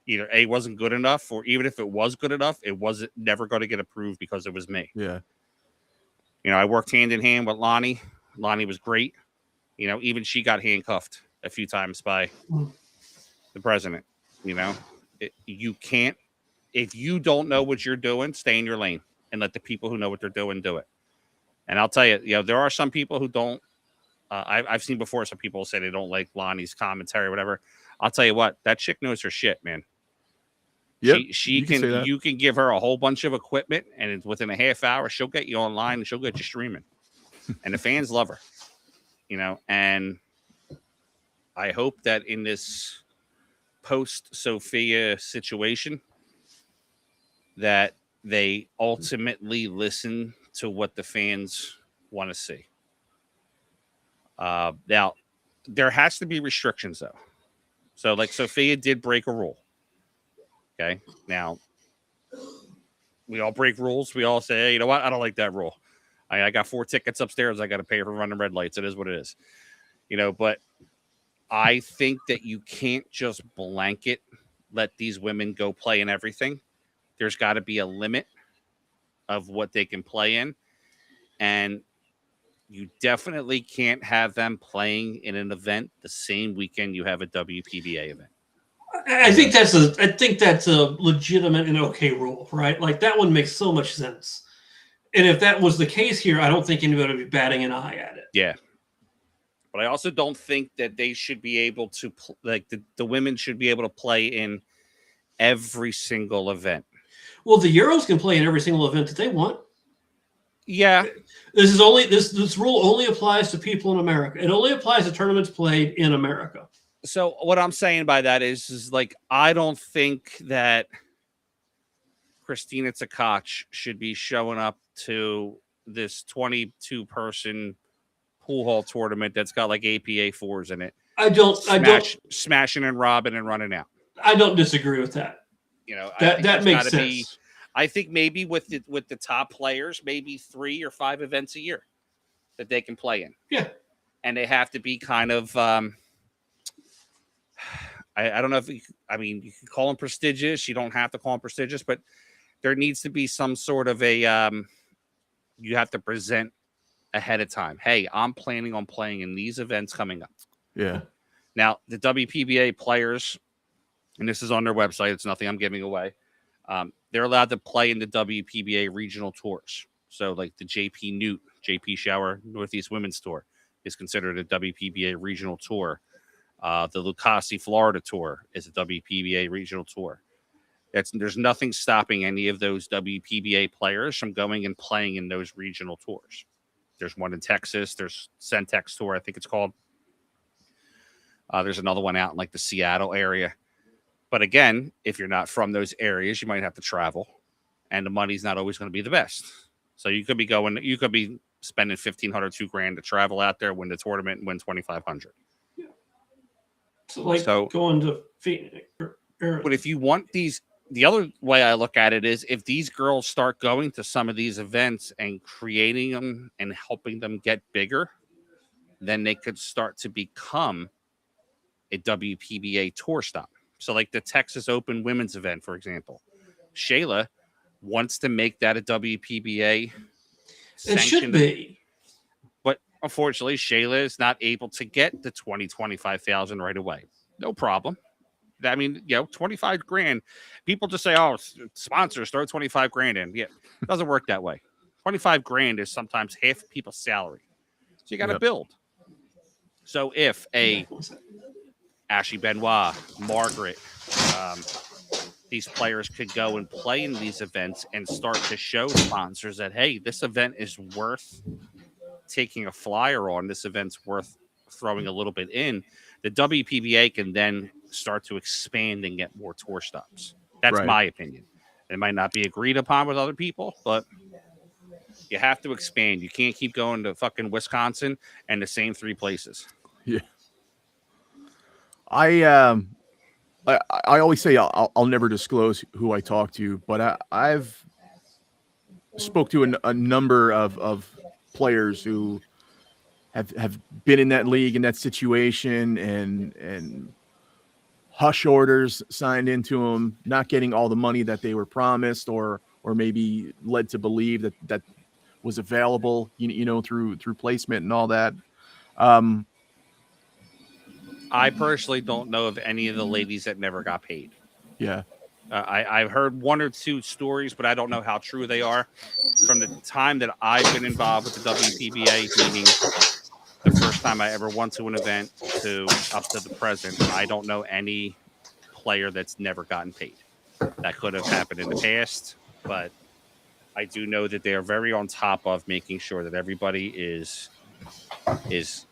good enough, or even if it was good enough, it wasn't never going to get approved because it was me. Yeah. You know, I worked hand in hand with Lonnie. Lonnie was great. You know, even she got handcuffed a few times by the president. You know, you can't, if you don't know what you're doing, stay in your lane and let the people who know what they're doing do it. And I'll tell you, there are some people who don't. I've seen before some people say they don't like Lonnie's commentary or whatever. I'll tell you what, that chick knows her shit, man. Yep, You can give her a whole bunch of equipment, and within a half hour, she'll get you online and she'll get you streaming. And the fans love her, you know. And I hope that in this post Sophia situation, that they ultimately listen to what the fans want to see. Now, there has to be restrictions, though. So, like, Sophia did break a rule. Okay. Now, we all break rules. We all say, hey, you know what? I don't like that rule. I got 4 tickets upstairs. I got to pay for running red lights. It is what it is. You know, but I think that you can't just blanket let these women go play in everything. There's got to be a limit of what they can play in. And you definitely can't have them playing in an event the same weekend you have a WPBA event. I think that's a legitimate and okay rule, right? Like, that one makes so much sense. And if that was the case here, I don't think anybody would be batting an eye at it. Yeah. But I also don't think that they should be able to the women should be able to play in every single event. Well, the Euros can play in every single event that they want. Yeah. This rule only applies to people in America. It only applies to tournaments played in America. So what I'm saying by that is like I don't think that Christina Tkach should be showing up to this 22-person pool hall tournament that's got like APA 4s in it. Smashing and robbing and running out. I don't disagree with that. You know, that makes sense. I think maybe with the top players, maybe 3 or 5 events a year that they can play in. Yeah. And they have to be kind of I don't know if you can call them prestigious. You don't have to call them prestigious, but there needs to be some sort of a you have to present ahead of time. Hey, I'm planning on playing in these events coming up. Yeah. Now, the WPBA players, and this is on their website, it's nothing I'm giving away. They're allowed to play in the WPBA regional tours. So, like the JP Shower Northeast Women's Tour is considered a WPBA regional tour. The Lucasi Florida Tour is a WPBA regional tour. There's nothing stopping any of those WPBA players from going and playing in those regional tours. There's one in Texas. There's Centex Tour, I think it's called. There's another one out in like the Seattle area. But again, if you're not from those areas, you might have to travel, and the money's not always going to be the best. So you could be spending $1,500, $2,000 to travel out there, win the tournament, and win $2,500. Yeah. So going to Phoenix. But if you want these, the other way I look at it is if these girls start going to some of these events and creating them and helping them get bigger, then they could start to become a WPBA tour stop. So like the Texas Open women's event, for example, Shayla wants to make that a WPBA. It should be. But unfortunately, Shayla is not able to get the 25,000 right away. No problem. I mean, $25,000. People just say, "Oh, sponsors throw $25,000 in." Yeah, it doesn't work that way. $25,000 is sometimes half people's salary, so you got to build. So if a Ashley Benoit, Margaret, these players could go and play in these events and start to show sponsors that, hey, this event is worth taking a flyer on. This event's worth throwing a little bit in. The WPBA can then start to expand and get more tour stops. That's my opinion. It might not be agreed upon with other people, but you have to expand. You can't keep going to fucking Wisconsin and the same 3 places. Yeah. I always say I'll never disclose who I talk to, but I've spoke to a number of players who have been in that league, in that situation, and hush orders signed into them, not getting all the money that they were promised, or maybe led to believe that was available, through placement and all that. I personally don't know of any of the ladies that never got paid. Yeah. I've heard 1 or 2 stories, but I don't know how true they are. From the time that I've been involved with the WPBA, meaning the first time I ever went to an event to up to the present, I don't know any player that's never gotten paid. That could have happened in the past, but I do know that they are very on top of making sure that everybody is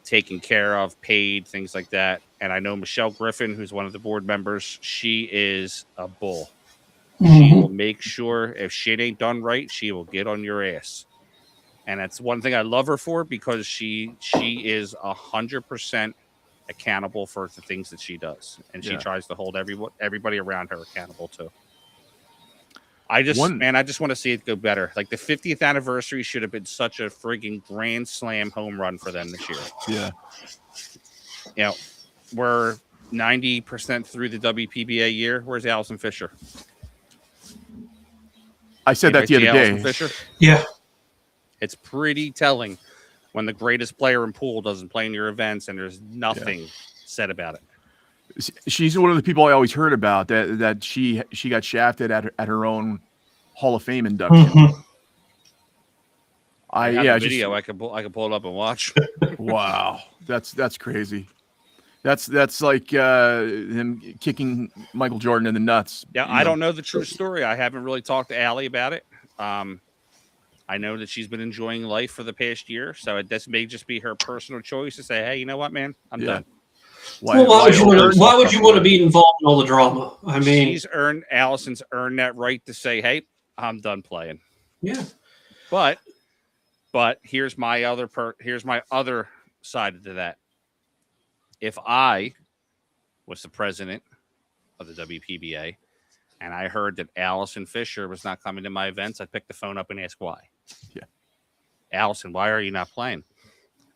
taken care of, paid, things like that. And I know Michelle Griffin, who's one of the board members, she is a bull. She will make sure if shit ain't done right, she will get on your ass. And that's one thing I love her for, because she is 100% accountable for the things that she does. And she tries to hold everybody around her accountable too. I just want to see it go better. Like the 50th anniversary should have been such a frigging grand slam home run for them this year. Yeah. We're 90% through the WPBA year. Where's Allison Fisher? I said that the other day. Fisher? Yeah. It's pretty telling when the greatest player in pool doesn't play in your events and there's nothing said about it. She's one of the people I always heard about that she got shafted at her own Hall of Fame induction. I have a video. I can pull it up and watch. Wow, That's crazy. That's like him kicking Michael Jordan in the nuts. Yeah, I don't know the true story. I haven't really talked to Allie about it. I know that she's been enjoying life for the past year, so this may just be her personal choice to say, "Hey, you know what, man, I'm done." Why would you want to be involved in all the drama? I mean, Allison's earned that right to say, "Hey, I'm done playing." Yeah, but here's my other side to that. If I was the president of the WPBA and I heard that Allison Fisher was not coming to my events, I'd pick the phone up and ask why. Yeah, Allison, why are you not playing?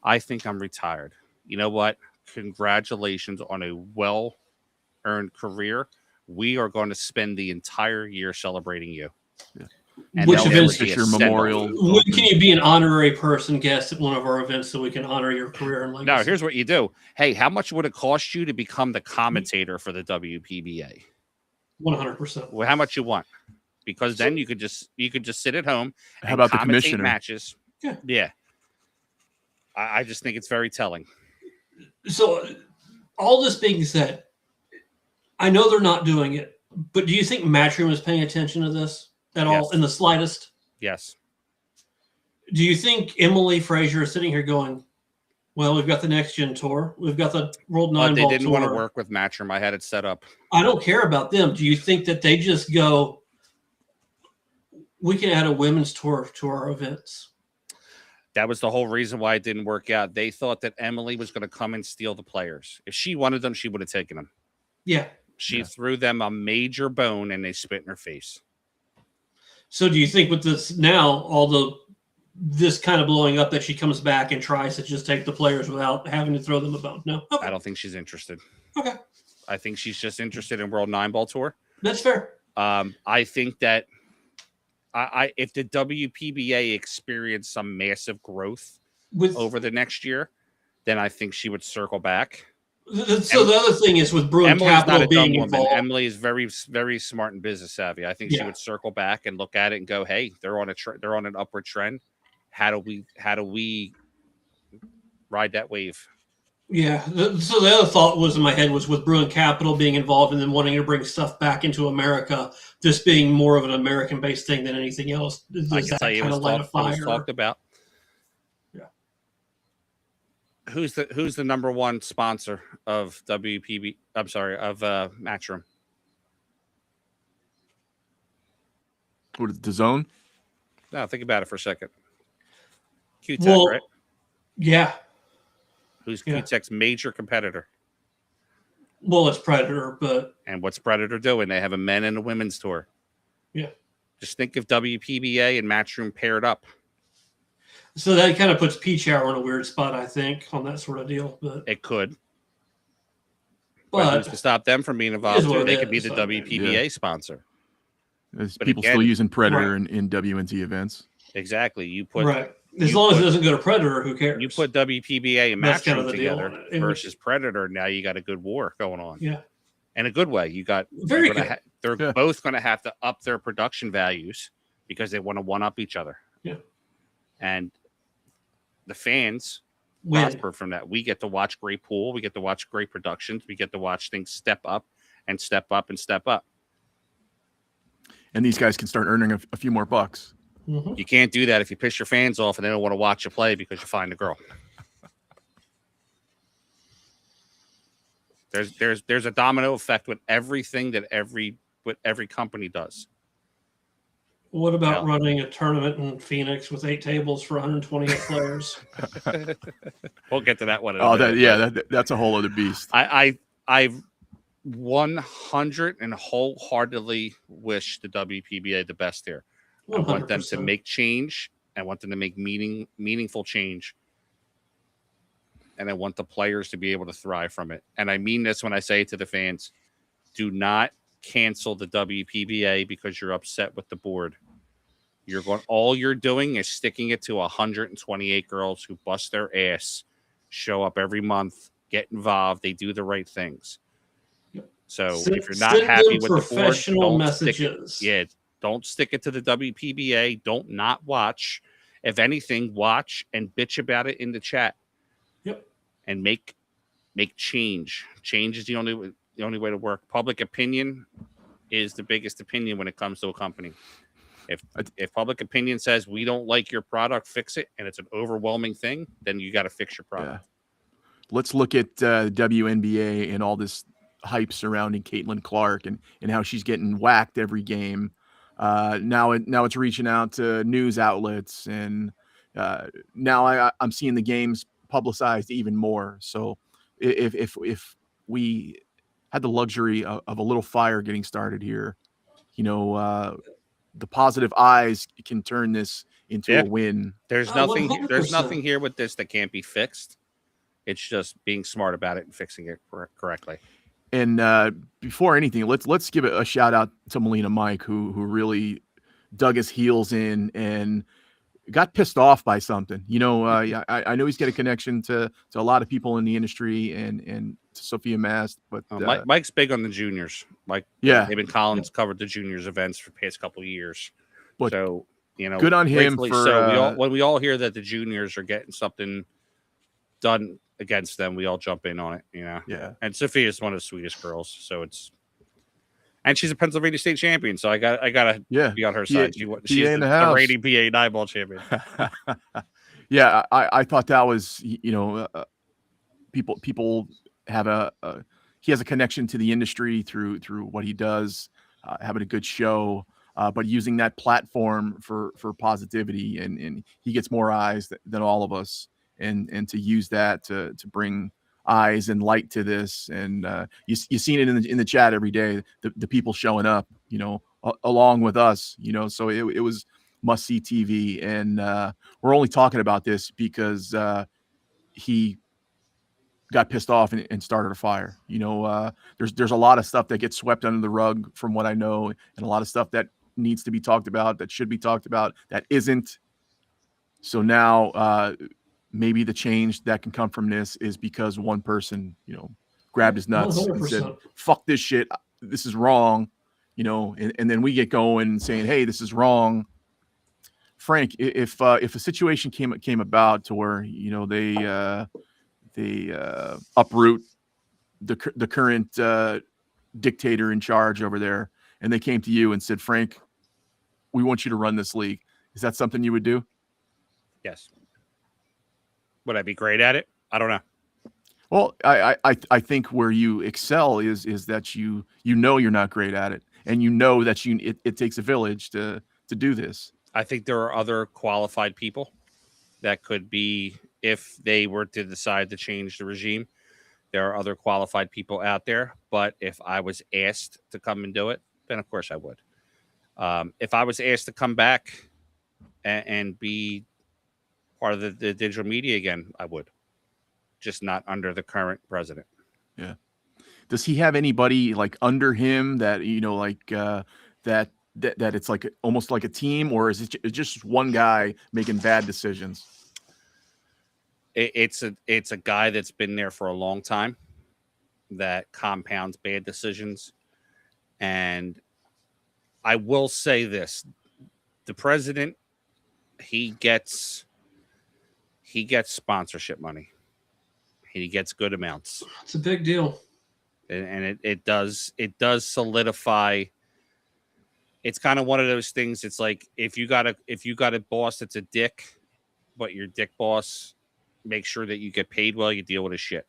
I think I'm retired. You know what? Congratulations on a well-earned career. We are going to spend the entire year celebrating you. Yeah. And which events? Fisher Memorial. Can you be an honorary person guest at one of our events so we can honor your career and legacy? No, here's what you do. Hey, how much would it cost you to become the commentator for the WPBA? 100%. Well, how much you want? Because then you could just sit at home. How about the commentate commissioner? Matches. Yeah. I just think it's very telling. So, all this being said, I know they're not doing it, but do you think Matchroom is paying attention to this at all in the slightest? Yes. Do you think Emily Frazier is sitting here going, well, we've got the Next Gen Tour. We've got the World 9 Ball Tour. They didn't want to work with Matchroom. I had it set up. I don't care about them. Do you think that they just go, we can add a women's tour to our events? That was the whole reason why it didn't work out. They thought that Emily was going to come and steal the players. If she wanted them, she would have taken them. Yeah. She threw them a major bone and they spit in her face. So do you think with this now, this kind of blowing up, that she comes back and tries to just take the players without having to throw them a bone? No. Okay. I don't think she's interested. Okay. I think she's just interested in World 9 Ball Tour. That's fair. I think that if the WPBA experienced some massive growth over the next year, then I think she would circle back. So the other thing is with Bruin Capital being involved. Emily is very, very smart and business savvy. I think she would circle back and look at it and go, "Hey, they're on an upward trend. How do we ride that wave?" Yeah. So the other thought was in my head was with Bruin Capital being involved and then wanting to bring stuff back into America, this being more of an American-based thing than anything else. I can tell you it was talked about. Yeah. Who's the number one sponsor of WPB? I'm sorry, of Matchroom. What is the Zone? No, think about it for a second. Q-Tech, right? Yeah. Who's Q-Tech's major competitor? Well, it's Predator, and what's Predator doing? They have a men and a women's tour. Yeah. Just think if WPBA and Matchroom paired up. So that kind of puts Peach Hour in a weird spot, I think, on that sort of deal. But it could. But who's to stop them from being involved? They could be the WPBA sponsor. There's people still using Predator in WNT events. Exactly. You put as long as it doesn't go to Predator, who cares? You put WPBA and Matchroom together versus which, Predator. Now you got a good war going on. Yeah, in a good way. You got they're both going to have to up their production values because they want to one up each other. Yeah, and the fans prosper from that. We get to watch great pool. We get to watch great productions. We get to watch things step up and step up and step up. And these guys can start earning a few more bucks. Mm-hmm. You can't do that if you piss your fans off and they don't want to watch you play because you find a girl. There's a domino effect with everything that every company does. What about running a tournament in Phoenix with 8 tables for 128 players? We'll get to that one. That's a whole other beast. I 100 and wholeheartedly wish the WPBA the best here. 100%. I want them to make change. I want them to make meaningful change. And I want the players to be able to thrive from it. And I mean this when I say it to the fans. Do not cancel the WPBA because you're upset with the board. All you're doing is sticking it to 128 girls who bust their ass, show up every month, get involved, they do the right things. So if you're not happy with the board, don't stick it to the WPBA. Don't not watch. If anything, watch and bitch about it in the chat. Yep. and make change. Change is the only way to work. Public opinion is the biggest opinion when it comes to a company. If public opinion says we don't like your product, fix it, and it's an overwhelming thing, then you got to fix your product. Yeah. Let's look at WNBA and all this hype surrounding Caitlin Clark and how she's getting whacked every game. Now it's reaching out to news outlets, and now I'm seeing the games publicized even more. So if we had the luxury of a little fire getting started here, the positive eyes can turn this into a win. There's Oh, nothing 100%. here with this that can't be fixed. It's just being smart about it and fixing it correctly. And before anything, let's give a shout out to Melina Mike, who really dug his heels in and got pissed off by something. I know he's got a connection to a lot of people in the industry and to Sophia Mast, but Mike's big on the juniors. David Collins covered the juniors events for the past couple of years. But so good on him for so when we all hear that the juniors are getting something done against them, we all jump in on it. Yeah. And Sophia is one of the sweetest girls, so and she's a Pennsylvania state champion, so I gotta be on her side. She's the reigning PA 9-ball champion. Yeah, I thought that was people have he has a connection to the industry through what he does, having a good show, but using that platform for positivity, and he gets more eyes than all of us, and to use that to bring eyes and light to this, and you seen it in the chat every day, the people showing up, along with us, so it was must see TV, and we're only talking about this because he got pissed off and started a fire. There's a lot of stuff that gets swept under the rug from what I know, and a lot of stuff that needs to be talked about, that should be talked about, that isn't. So now maybe the change that can come from this is because one person, grabbed his nuts 100%. and said, fuck this shit, this is wrong, and then we get going and saying, hey, this is wrong. Frank, if a situation came about to where they uproot the current dictator in charge over there, and they came to you and said, Frank, we want you to run this league, is that something you would do? Yes. Would I be great at it? I don't know. Well, I think where you excel is that you're not great at it, and that it takes a village to do this. I think there are other qualified people that could be, if they were to decide to change the regime, there are other qualified people out there. But if I was asked to come and do it, then of course I would. If I was asked to come back and be part of the digital media again, I would. Just not under the current president. Yeah. Does he have anybody like under him that that it's like almost like a team, or is it just one guy making bad decisions? It's a guy that's been there for a long time that compounds bad decisions. And I will say this, the president, he gets sponsorship money. He gets good amounts. It's a big deal. And it does solidify. It's kind of one of those things. It's like if you got a boss that's a dick, but your dick boss makes sure that you get paid well, you deal with his shit.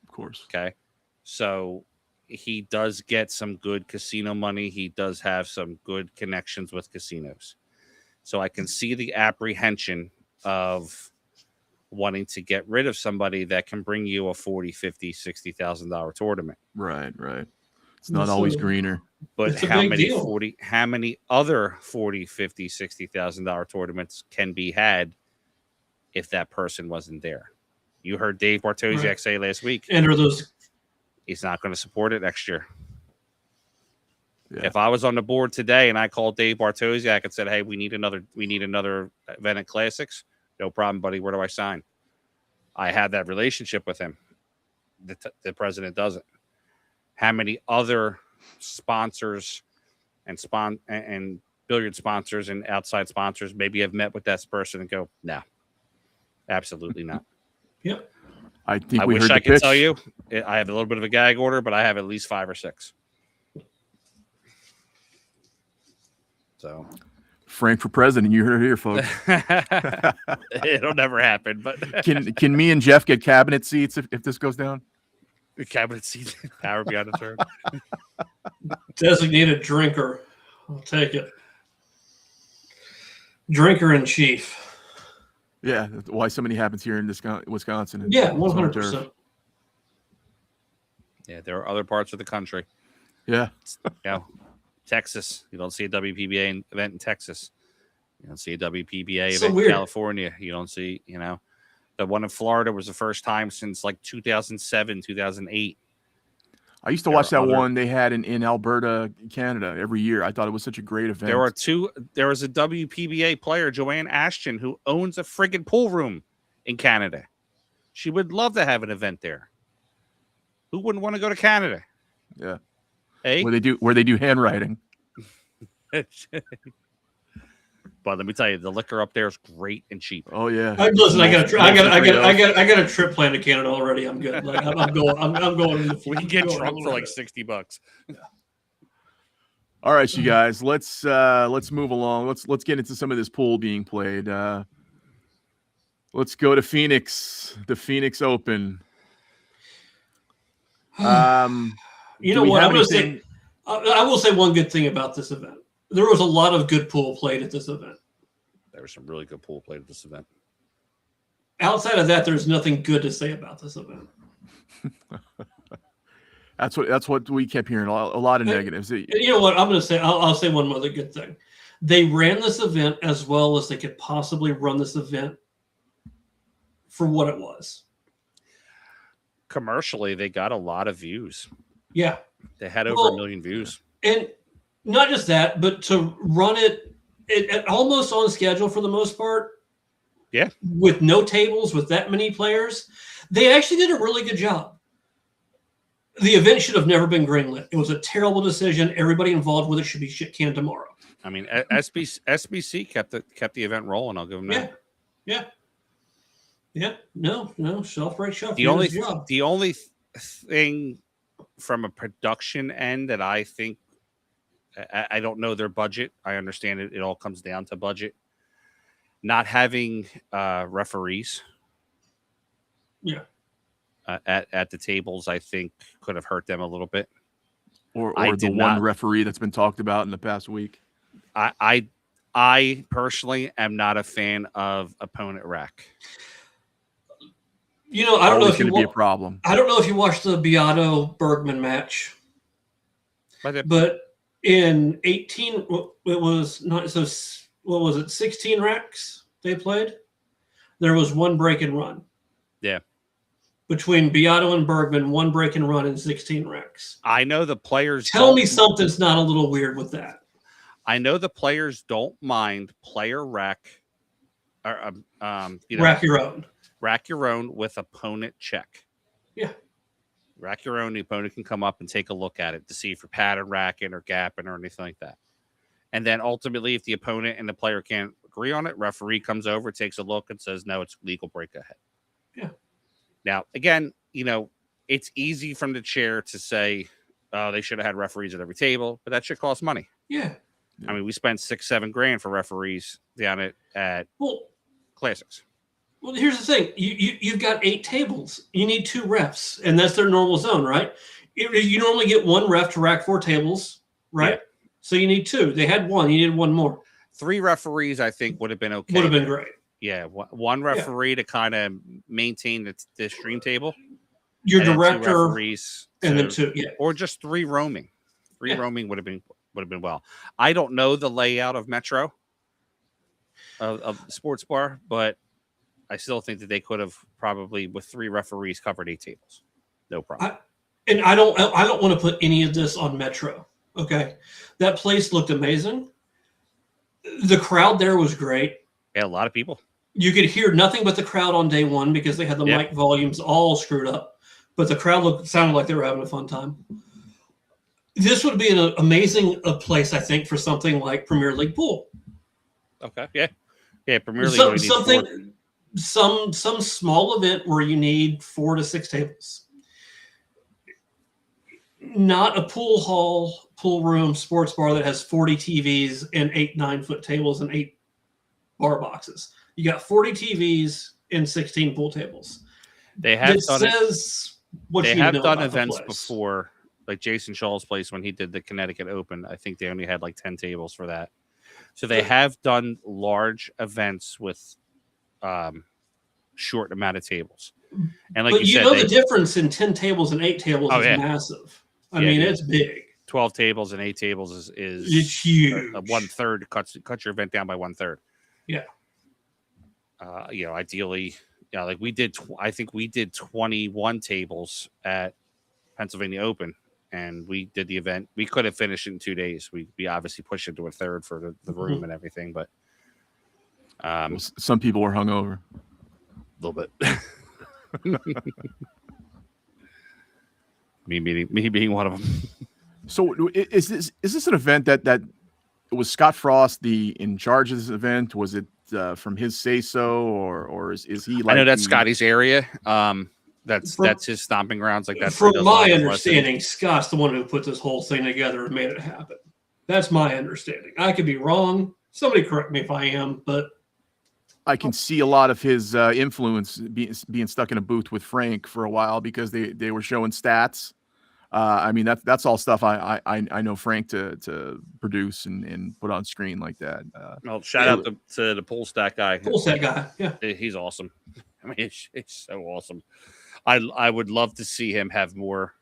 Of course. Okay. So he does get some good casino money. He does have some good connections with casinos. So I can see the apprehension of wanting to get rid of somebody that can bring you a $40,000, $50,000, $60,000 tournament. Right. It's not always greener. But how many other $40,000, $50,000, $60,000 tournaments can be had if that person wasn't there? You heard Dave Bartosiak say last week, and are those he's not going to support it next year. Yeah. If I was on the board today and I called Dave Bartosiak and said, hey, we need another event at Classics, no problem, buddy. Where do I sign? I have that relationship with him. The president doesn't. How many other sponsors and billiard sponsors and outside sponsors maybe have met with that person and go, no, absolutely not. Yep. I think I we wish heard I the could pitch. tell you. I have a little bit of a gag order, but I have at least 5 or 6. So Frank for president. You heard it here, folks. it'll never happen. But Can me and Jeff get cabinet seats if this goes down? the cabinet seat, power beyond a turn. Designated drinker. I'll take it. Drinker in chief. Yeah, that's why so many happens here in Wisconsin. Yeah, It's on 100%. turf. Yeah, there are other parts of the country. Yeah. Texas. You don't see a WPBA event in Texas. You don't see a WPBA So event weird. in California. You don't see, the one in Florida was the first time since like 2007, 2008. I used to There watch are that other- one they had in Alberta, Canada every year. I thought it was such a great event. There was a WPBA player, Joanne Ashton, who owns a friggin' pool room in Canada. She would love to have an event there. Who wouldn't want to go to Canada? Yeah. Hey? Where they do handwriting. But let me tell you, the liquor up there is great and cheap. Oh yeah. Listen, I got Mostly a trip planned to Canada already. I'm good. Like, I'm going. I'm going. In the, We can get drunk for like $60. All right, you guys. Let's move along. Let's get into some of this pool being played. Let's go to Phoenix, the Phoenix Open. You know what? I'm going to say. I will say one good thing about this event. There was a lot of good pool played at this event. There was some really good pool played at this event. Outside of that, there's nothing good to say about this event. That's what we kept hearing. A lot of negatives. You know what? I'm going to say. I'll say one other good thing. They ran this event as well as they could possibly run this event for what it was. Commercially, they got a lot of views. Yeah. They had over 1 million views. And not just that, but to run it almost on schedule for the most part. Yeah. With no tables, with that many players. They actually did a really good job. The event should have never been greenlit. It was a terrible decision. Everybody involved with it should be shit canned tomorrow. I mean, SBC kept the event rolling. I'll give them that. Yeah. No. Shelf right shelf. The only thing from a production end that I think, I don't know their budget. I understand it all comes down to budget. Not having referees at the tables, I think, could have hurt them a little bit. Or the one referee that's been talked about in the past week. I personally am not a fan of opponent rack. I don't know if going to be a problem. I don't know if you watched the Beato Bergman match, but in 18, it was not so. What was it? 16 racks they played. There was one break and run. Yeah. Between Beato and Bergman, one break and run in 16 racks. I know the players. Tell me something's not a little weird with that. I know the players don't mind player rack, or rack your own. Rack your own with opponent check. Yeah. Rack your own. The opponent can come up and take a look at it to see if you're pattern racking or gapping or anything like that. And then ultimately, if the opponent and the player can't agree on it, referee comes over, takes a look, and says, no, it's legal, break ahead. Yeah. Now, again, it's easy from the chair to say, oh, they should have had referees at every table, but that should cost money. Yeah. I mean, we spent $6-7 grand for referees down at Classics. Well, here's the thing. You've got 8 tables. You need 2 refs, and that's their normal zone, right? You normally get 1 ref to rack 4 tables, right? Yeah. So you need 2. They had 1. You needed 1 more. 3 referees, I think, would have been okay. Would have been great. Yeah, 1 referee to kind of maintain the stream table. Your director, 2 referees, and then 2, yeah, or just 3 roaming. 3 roaming would have been well. I don't know the layout of Metro of the sports bar, but I still think that they could have probably, with 3 referees, covered 8 tables. No problem. I don't want to put any of this on Metro. Okay, that place looked amazing. The crowd there was great. Yeah, a lot of people. You could hear nothing but the crowd on day one because they had the mic volumes all screwed up. But the crowd sounded like they were having a fun time. This would be an amazing place, I think, for something like Premier League pool. Okay, yeah. Premier League. some small event where you need 4 to 6 tables. Not a pool hall, pool room, sports bar that has 40 TVs and 8 9-foot tables and 8 bar boxes. You got 40 TVs and 16 pool tables. They have done They have done events before, like Jason Shaw's place when he did the Connecticut Open. I think they only had like 10 tables for that. So they have done large events with short amount of tables. And like but you said, the difference in 10 tables and 8 tables is massive. I mean, it's big. 12 tables and 8 tables is it's huge. 1/3 cuts your event down by 1/3. Yeah. Ideally, like we did. I think we did 21 tables at Pennsylvania Open, and we did the event. We could have finished in 2 days. We obviously pushed it to a third for the room and everything, but some people were hungover. A little bit. me being one of them. So is this an event that was Scott Frost in charge of this event? Was it from his say so, or is he like? I know that's Scotty's area. That's his stomping grounds. Like that's from my understanding. Scott's the one who put this whole thing together and made it happen. That's my understanding. I could be wrong. Somebody correct me if I am, but I can see a lot of his influence being stuck in a booth with Frank for a while because they were showing stats. I mean that's all stuff I know Frank to produce and put on screen like that. Well, shout out to the pool stat guy. Pool stat guy, yeah, he's awesome. I mean, it's so awesome. I would love to see him have more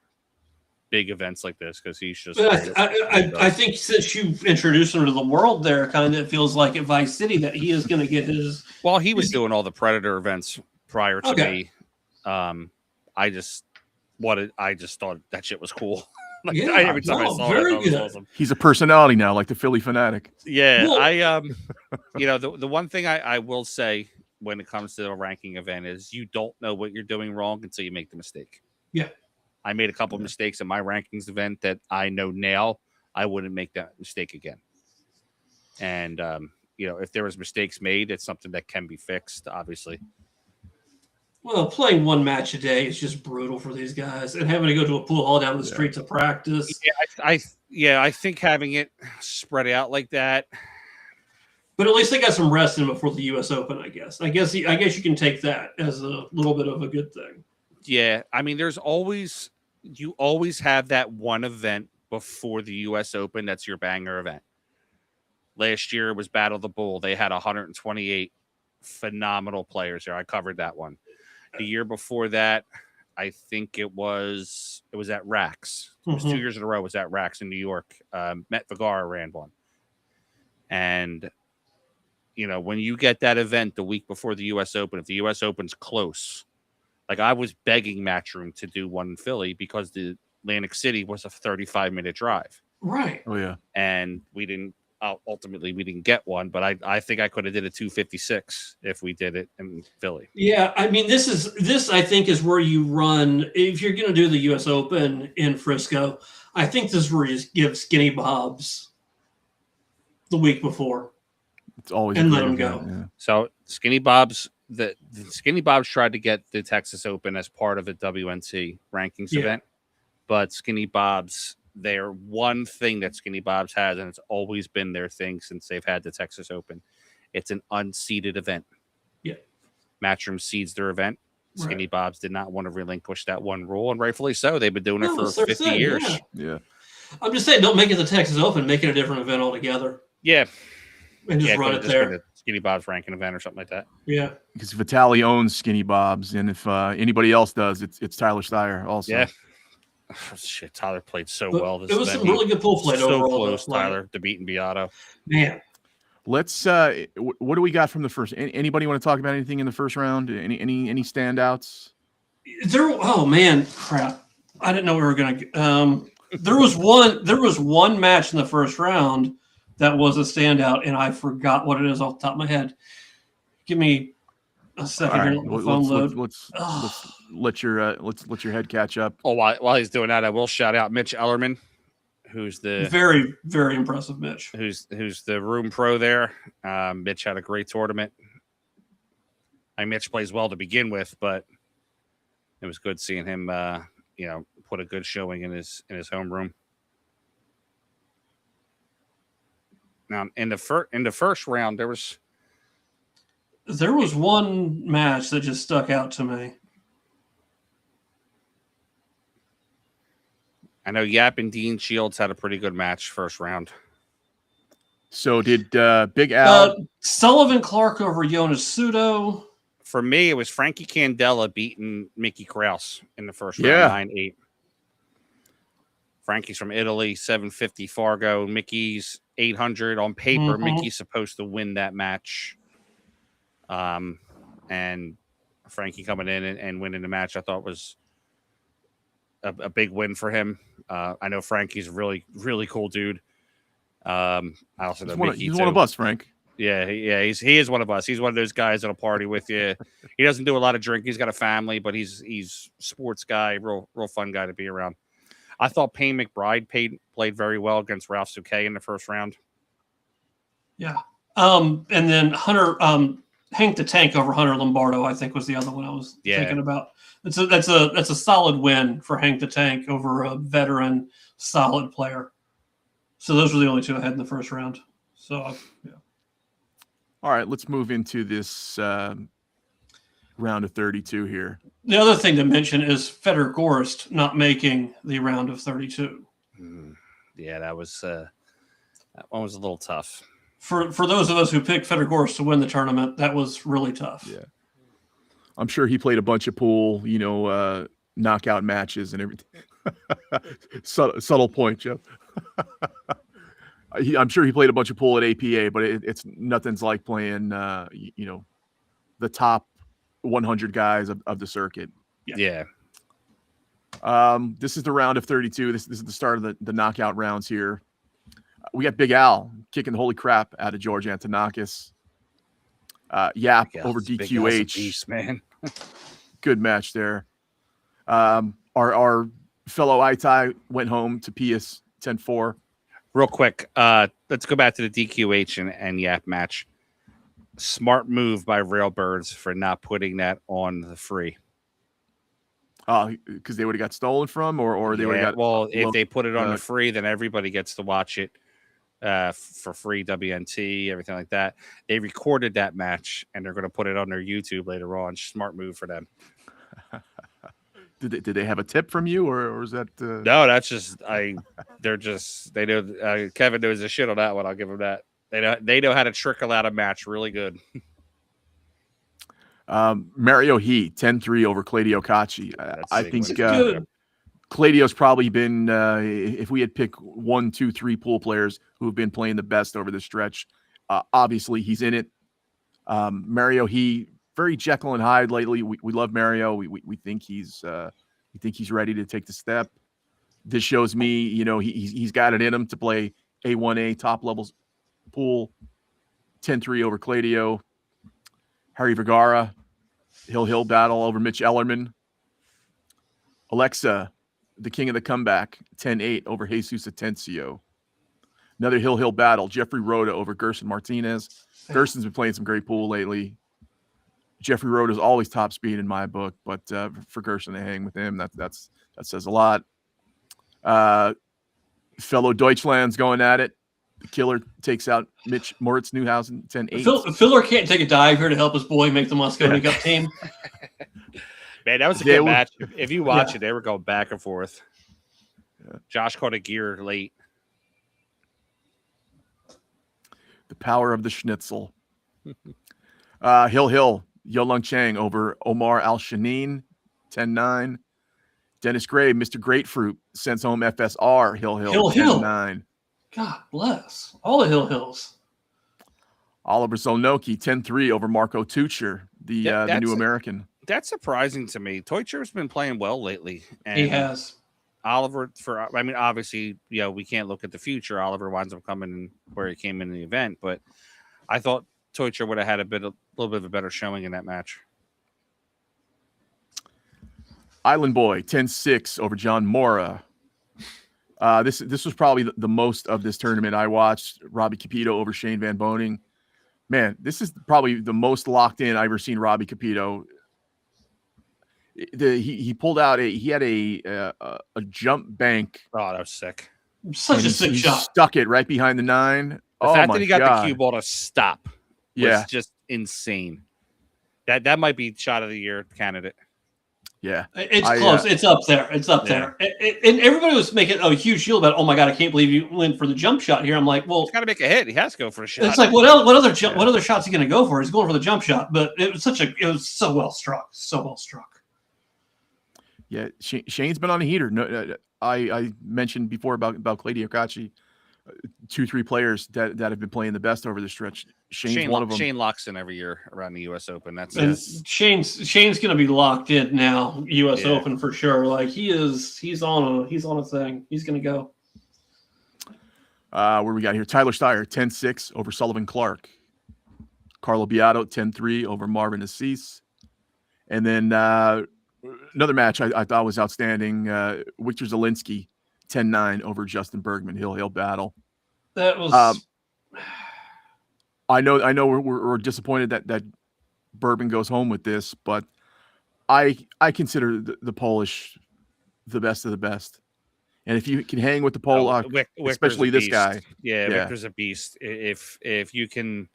big events like this because he's just. I think since you've introduced him to the world, there kind of feels like at Vice City that he is going to get his. Well, he was doing all the Predator events prior to me. I just thought that shit was cool. Every time I saw it, was awesome. He's a personality now, like the Philly Fanatic. Yeah, well, the one thing I will say when it comes to a ranking event is you don't know what you're doing wrong until you make the mistake. Yeah. I made a couple of mistakes in my rankings event that I know now I wouldn't make that mistake again. And, if there was mistakes made, it's something that can be fixed, obviously. Well, playing one match a day is just brutal for these guys, and having to go to a pool hall down the street to practice. Yeah, I think having it spread out like that. But at least they got some rest in before the U.S. Open, I guess. I guess you can take that as a little bit of a good thing. Yeah, I mean, you always have that one event before the U.S. Open that's your banger event. Last year was Battle of the Bull. They had 128 phenomenal players there. I covered that one. The year before that, I think it was at Rax. It was 2 years in a row. It was at Rax in New York. Met Vergara ran one. And, when you get that event the week before the U.S. Open, if the U.S. Open's close, like I was begging Matchroom to do one in Philly because the Atlantic City was a 35-minute drive. Right. Oh, yeah. And we didn't get one, but I think I could have did a 256 if we did it in Philly. Yeah, I mean, this I think is where you run if you're going to do the U.S. Open in Frisco. I think this is where you give Skinny Bob's the week before. It's always and let them go. Yeah. So Skinny Bob's the Skinny Bob's tried to get the Texas Open as part of a WNC rankings event, but Skinny Bob's. Their one thing that Skinny Bob's has, and it's always been their thing since they've had the Texas Open, it's an unseeded event. Yeah. Matchroom seeds their event. Skinny Bob's did not want to relinquish that one rule, and rightfully so. They've been doing it for 50 years. Yeah. I'm just saying, don't make it the Texas Open. Make it a different event altogether. Yeah. And just run it there. Skinny Bob's ranking event or something like that. Yeah. Because Vitaly owns Skinny Bob's, and if anybody else does, it's Tyler Steyer also. Yeah. Oh, shit, Tyler played well this It was some really good pool play so overall. Close, Tyler, to beating Beato. Man. Let's what do we got from the first? Anybody want to talk about anything in the first round? Any standouts? Oh man, crap. I didn't know we were gonna there was one match in the first round that was a standout, and I forgot what it is off the top of my head. Give me a second here. Let's let your head catch up. Oh, while he's doing that, I will shout out Mitch Ellerman, who's the very, very impressive Mitch. Who's the room pro there. Mitch had a great tournament. Mitch plays well to begin with, but it was good seeing him, put a good showing in his homeroom. Now, in the first round, there was one match that just stuck out to me. I know Yap and Dean Shields had a pretty good match first round. So did Big Al Sullivan Clark over Jonas Sudo? For me, it was Frankie Candela beating Mickey Krause in the first round, 9-8. Frankie's from Italy, 750 Fargo. Mickey's 800 on paper. Mickey's supposed to win that match. And Frankie coming in and winning the match, I thought was a big win for him. I know Frankie's a really, really cool dude. I also know Mickey he's one of us, Frank. Yeah, he is one of us. He's one of those guys that'll party with you. He doesn't do a lot of drinking. He's got a family, but he's sports guy, real fun guy to be around. I thought Payne McBride played very well against Ralph Souquet in the first round. Yeah. And then Hunter Hank the Tank over Hunter Lombardo, I think, was the other one I was thinking about. That's a solid win for Hank the Tank over a veteran solid player. So those were the only two I had in the first round. So yeah. All right, let's move into this round of 32 here. The other thing to mention is Fedor Gorst not making the round of 32. Yeah, that one was a little tough. For those of us who picked Fedor Gorst to win the tournament, that was really tough. Yeah. I'm sure he played a bunch of pool, knockout matches and everything. Subtle point, Joe. I'm sure he played a bunch of pool at APA, but it's nothing's like playing, the top 100 guys of the circuit. Yeah. This is the round of 32. This is the start of the knockout rounds here. We got Big Al kicking the holy crap out of George Antonakis. Yap over DQH. Beast, man. Good match there. Our fellow Itai went home to PS 10-4. Real quick, let's go back to the DQH and Yap match. Smart move by Railbirds for not putting that on the free. Because they would have got stolen from, or they would have got. Well, if they put it on the free, then everybody gets to watch it for free. WNT, everything like that. They recorded that match, and they're going to put it on their YouTube later on. Smart move for them. Did they have a tip from you, or is that? No, that's just they know. Kevin knows the shit on that one. I'll give him that. They know how to trickle out a match really good. Mario Heat 10-3 over Claudio Cacci. I think Claudio's probably been, if we had picked 1, 2, 3 pool players who have been playing the best over the stretch, obviously he's in it. Mario Heat, very Jekyll and Hyde lately. We love Mario. We think he's ready to take the step. This shows me, he's got it in him to play A1A top levels pool. 10-3 over Claudio. Harry Vergara, Hill battle over Mitch Ellerman. Alexa, the king of the comeback, 10-8 over Jesus Atencio. Another Hill battle, Jeffrey Rhoda over Gerson Martinez. Gerson's been playing some great pool lately. Jeffrey Rhoda's always top speed in my book, but for Gerson to hang with him, that says a lot. Fellow Deutschland's going at it. The killer takes out Moritz Neuhausen, 10-8. Filler can't take a dive here to help his boy make the Mosconi Cup team. Man, that was a good match. If you watch it, they were going back and forth. Yeah. Josh caught a gear late. The power of the schnitzel. Hill, Yolong Chang over Omar Al-Shanin, 10-9. Dennis Gray, Mr. Grapefruit, sends home FSR, Hill, 10-9. God bless. All the Hills. Oliver Zolnoki, 10-3 over Marco Tucher, the new American. That's surprising to me. Teucher's been playing well lately. And he has. Oliver, obviously, we can't look at the future. Oliver winds up coming where he came in the event, but I thought Teucher would have had a little bit of a better showing in that match. Island Boy, 10-6 over John Mora. This was probably the most of this tournament I watched. Robbie Capito over Shane Van Boning. Man, this is probably the most locked in I've ever seen Robbie Capito. He pulled out he had a jump bank. Oh, that was sick. Such a sick he shot. Stuck it right behind the 9. The fact that he got the cue ball to stop was just insane. That might be shot of the year candidate. Yeah, it's close. It's up there. It's up there. And everybody was making a huge deal about, oh my God, I can't believe you went for the jump shot here. I'm like, well, he's got to make a hit. He has to go for a shot. It's like, what other shots is he going to go for? He's going for the jump shot, but it was so well struck. So well struck. Yeah, Shane's been on a heater. No, I mentioned before about Clay Diacachi, 2-3 players that have been playing the best over the stretch. Shane's one of them. Shane locks in every year around the U.S. Open. That's Shane's going to be locked in now. U.S. Open for sure. Like he's on a thing. He's going to go. Where we got here? Tyler Steyer 10-6 over Sullivan Clark. Carlo Beato 10-3 over Marvin Assis. And then another match I thought was outstanding. Victor Zielinski 10-9 over Justin Bergman. Hill battle. That was. I know we're disappointed that Bergman goes home with this, but I consider the Polish the best of the best. And if you can hang with the Polak, especially this guy, Victor's a beast. If you can,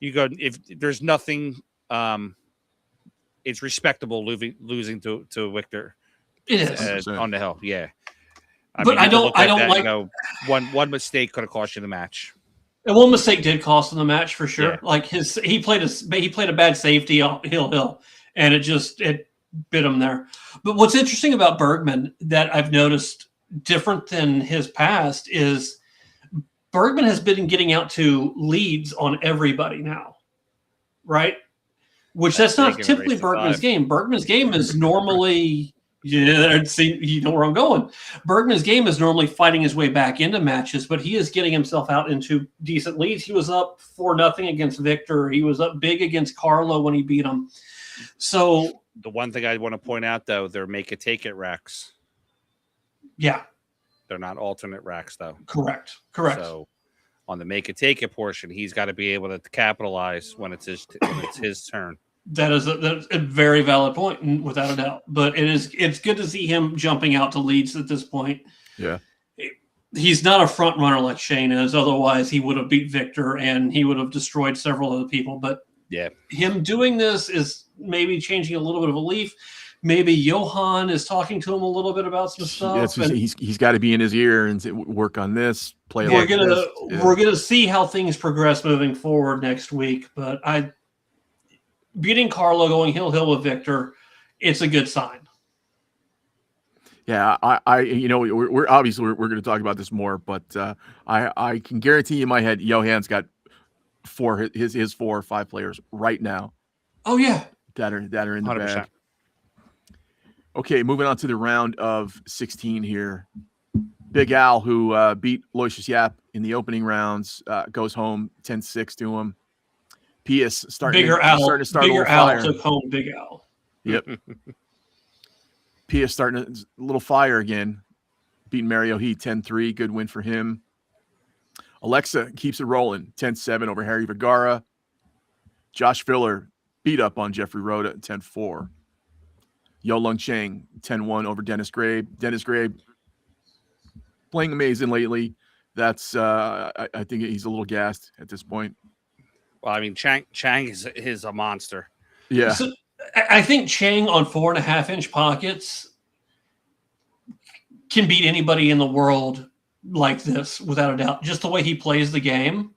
if there's nothing, it's respectable losing to Victor. It is on the hill, yeah. I don't like one mistake could have cost you the match. And one mistake did cost him the match for sure. Yeah. Like he played a bad safety on Hill, and it bit him there. But what's interesting about Bergman that I've noticed different than his past is Bergman has been getting out to leads on everybody now, right? Which that's not typically Bergman's game. Bergman's game is normally. Yeah, see, you know where I'm going. Bergman's game is normally fighting his way back into matches, but he is getting himself out into decent leads. He was up 4-0 against Victor. He was up big against Carlo when he beat him. So the one thing I want to point out, though, they're make-it-take-it racks. Yeah. They're not alternate racks, though. Correct. So on the make-it-take-it portion, he's got to be able to capitalize when it's his turn. That's a very valid point, without a doubt. But it's good to see him jumping out to leads at this point. Yeah. He's not a front runner like Shane is. Otherwise, he would have beat Victor and he would have destroyed several other people. But him doing this is maybe changing a little bit of a leaf. Maybe Johan is talking to him a little bit about some stuff. He's got to be in his ear and work on this. We're gonna see how things progress moving forward next week. But beating Carlo, going hill with Victor, it's a good sign. Yeah, we're obviously we're going to talk about this more, but I can guarantee in my head, Johan's got his 4 or 5 players right now. Oh yeah, that are in the 100%. bag. Okay, moving on to the round of 16 here. Big Al, who beat Loisius Yap in the opening rounds, goes home 10-6 to him. Pius starting to start a little fire. Took home Big Al. Yep. Pius starting a little fire again. Beating Mario Heat 10-3. Good win for him. Alexa keeps it rolling 10-7 over Harry Vergara. Josh Filler beat up on Jeffrey Rhoda 10-4. Yo Lung Cheng 10-1 over Dennis Grabe. Dennis Grabe playing amazing lately. That's I think he's a little gassed at this point. Well, I mean, Chang is a monster. Yeah. So, I think Chang on 4.5-inch pockets can beat anybody in the world like this, without a doubt. Just the way he plays the game,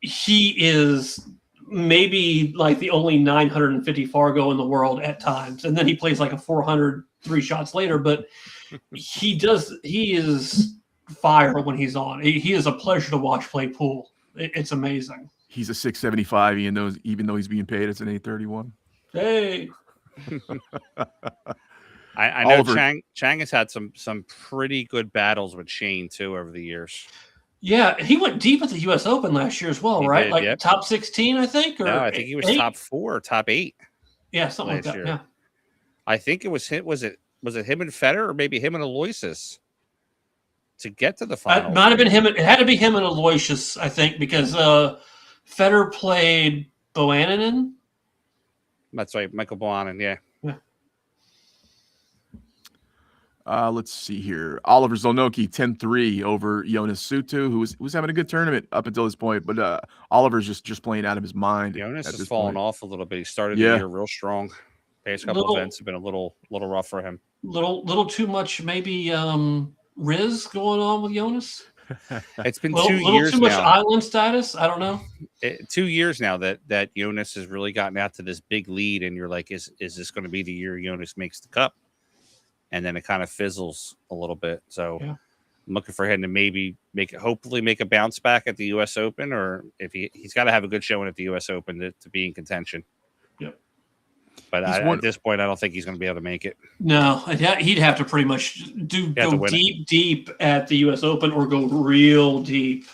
he is maybe like the only 950 Fargo in the world at times, and then he plays like a 400 3 shots later. But he is fire when he's on. He is a pleasure to watch play pool. It's amazing. He's a 675, even though he's being paid as an 831. Hey. I know Oliver. Chang has had some pretty good battles with Shane too over the years. Yeah, he went deep at the U.S. Open last year as well, he right? Did, top 16, I think. No, I think he was 8? top 4 or top 8. Yeah, something like that. Year. Yeah, I think it was him. Was it him and Federer, or maybe him and Aloysius to get to the final? It might have been him. It had to be him and Aloysius, I think, because Federer played Bohannon. That's right, Michael Bohannon. Yeah. Let's see here. Oliver Zolnoki 10-3 over Jonas Sutu, who was having a good tournament up until this point, but Oliver's just playing out of his mind. Jonas at has this fallen point. off a little bit. He started the year real strong. Past couple events have been a little rough for him. Little too much maybe Riz going on with Jonas. It's been little 2 years too much now. island status. I don't know. 2 years now that Jonas has really gotten out to this big lead, and you're like, is this going to be the year Jonas makes the cup? And then it kind of fizzles a little bit. So I'm looking for him to maybe hopefully make a bounce back at the U.S. Open, or if he's got to have a good showing at the U.S. Open to be in contention. Yep. But at this point, I don't think he's going to be able to make it. No, he'd have to pretty much go deep at the U.S. Open, or go real deep,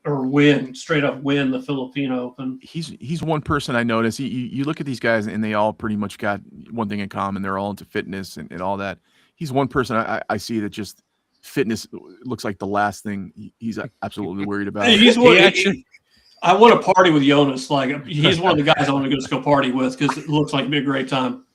or straight up win the Filipino Open. He's one person I notice. You look at these guys and they all pretty much got one thing in common. They're all into fitness and all that. He's one person I see that just fitness looks like the last thing he's absolutely worried about. I want to party with Jonas. Like, he's one of the guys I want to just go party with, because it looks like it'd be a great time.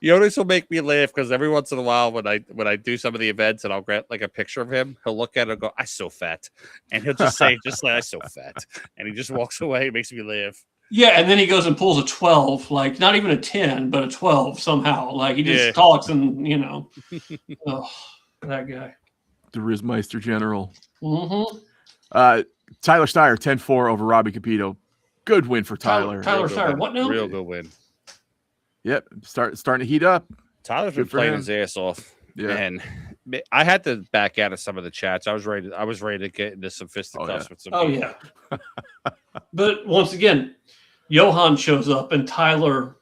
Jonas will make me laugh, because every once in a while when I do some of the events and I'll get like a picture of him, he'll look at it and go, "I'm so fat," and he'll just say, "I'm so fat," and he just walks away. It makes me laugh. Yeah, and then he goes and pulls a 12, like not even a 10, but a 12 somehow. Like, he just talks and oh, that guy, the Rizmeister General. Mm-hmm. Tyler Steyer 10-4 over Robbie Capito. Good win for Tyler. Tyler Steyer, what now? Real good win. Yep, starting to heat up. Tyler's been playing his ass off. Yeah, and I had to back out of some of the chats. I was ready to get into some fisticuffs with some people. Yeah. But once again, Johan shows up, and Tyler,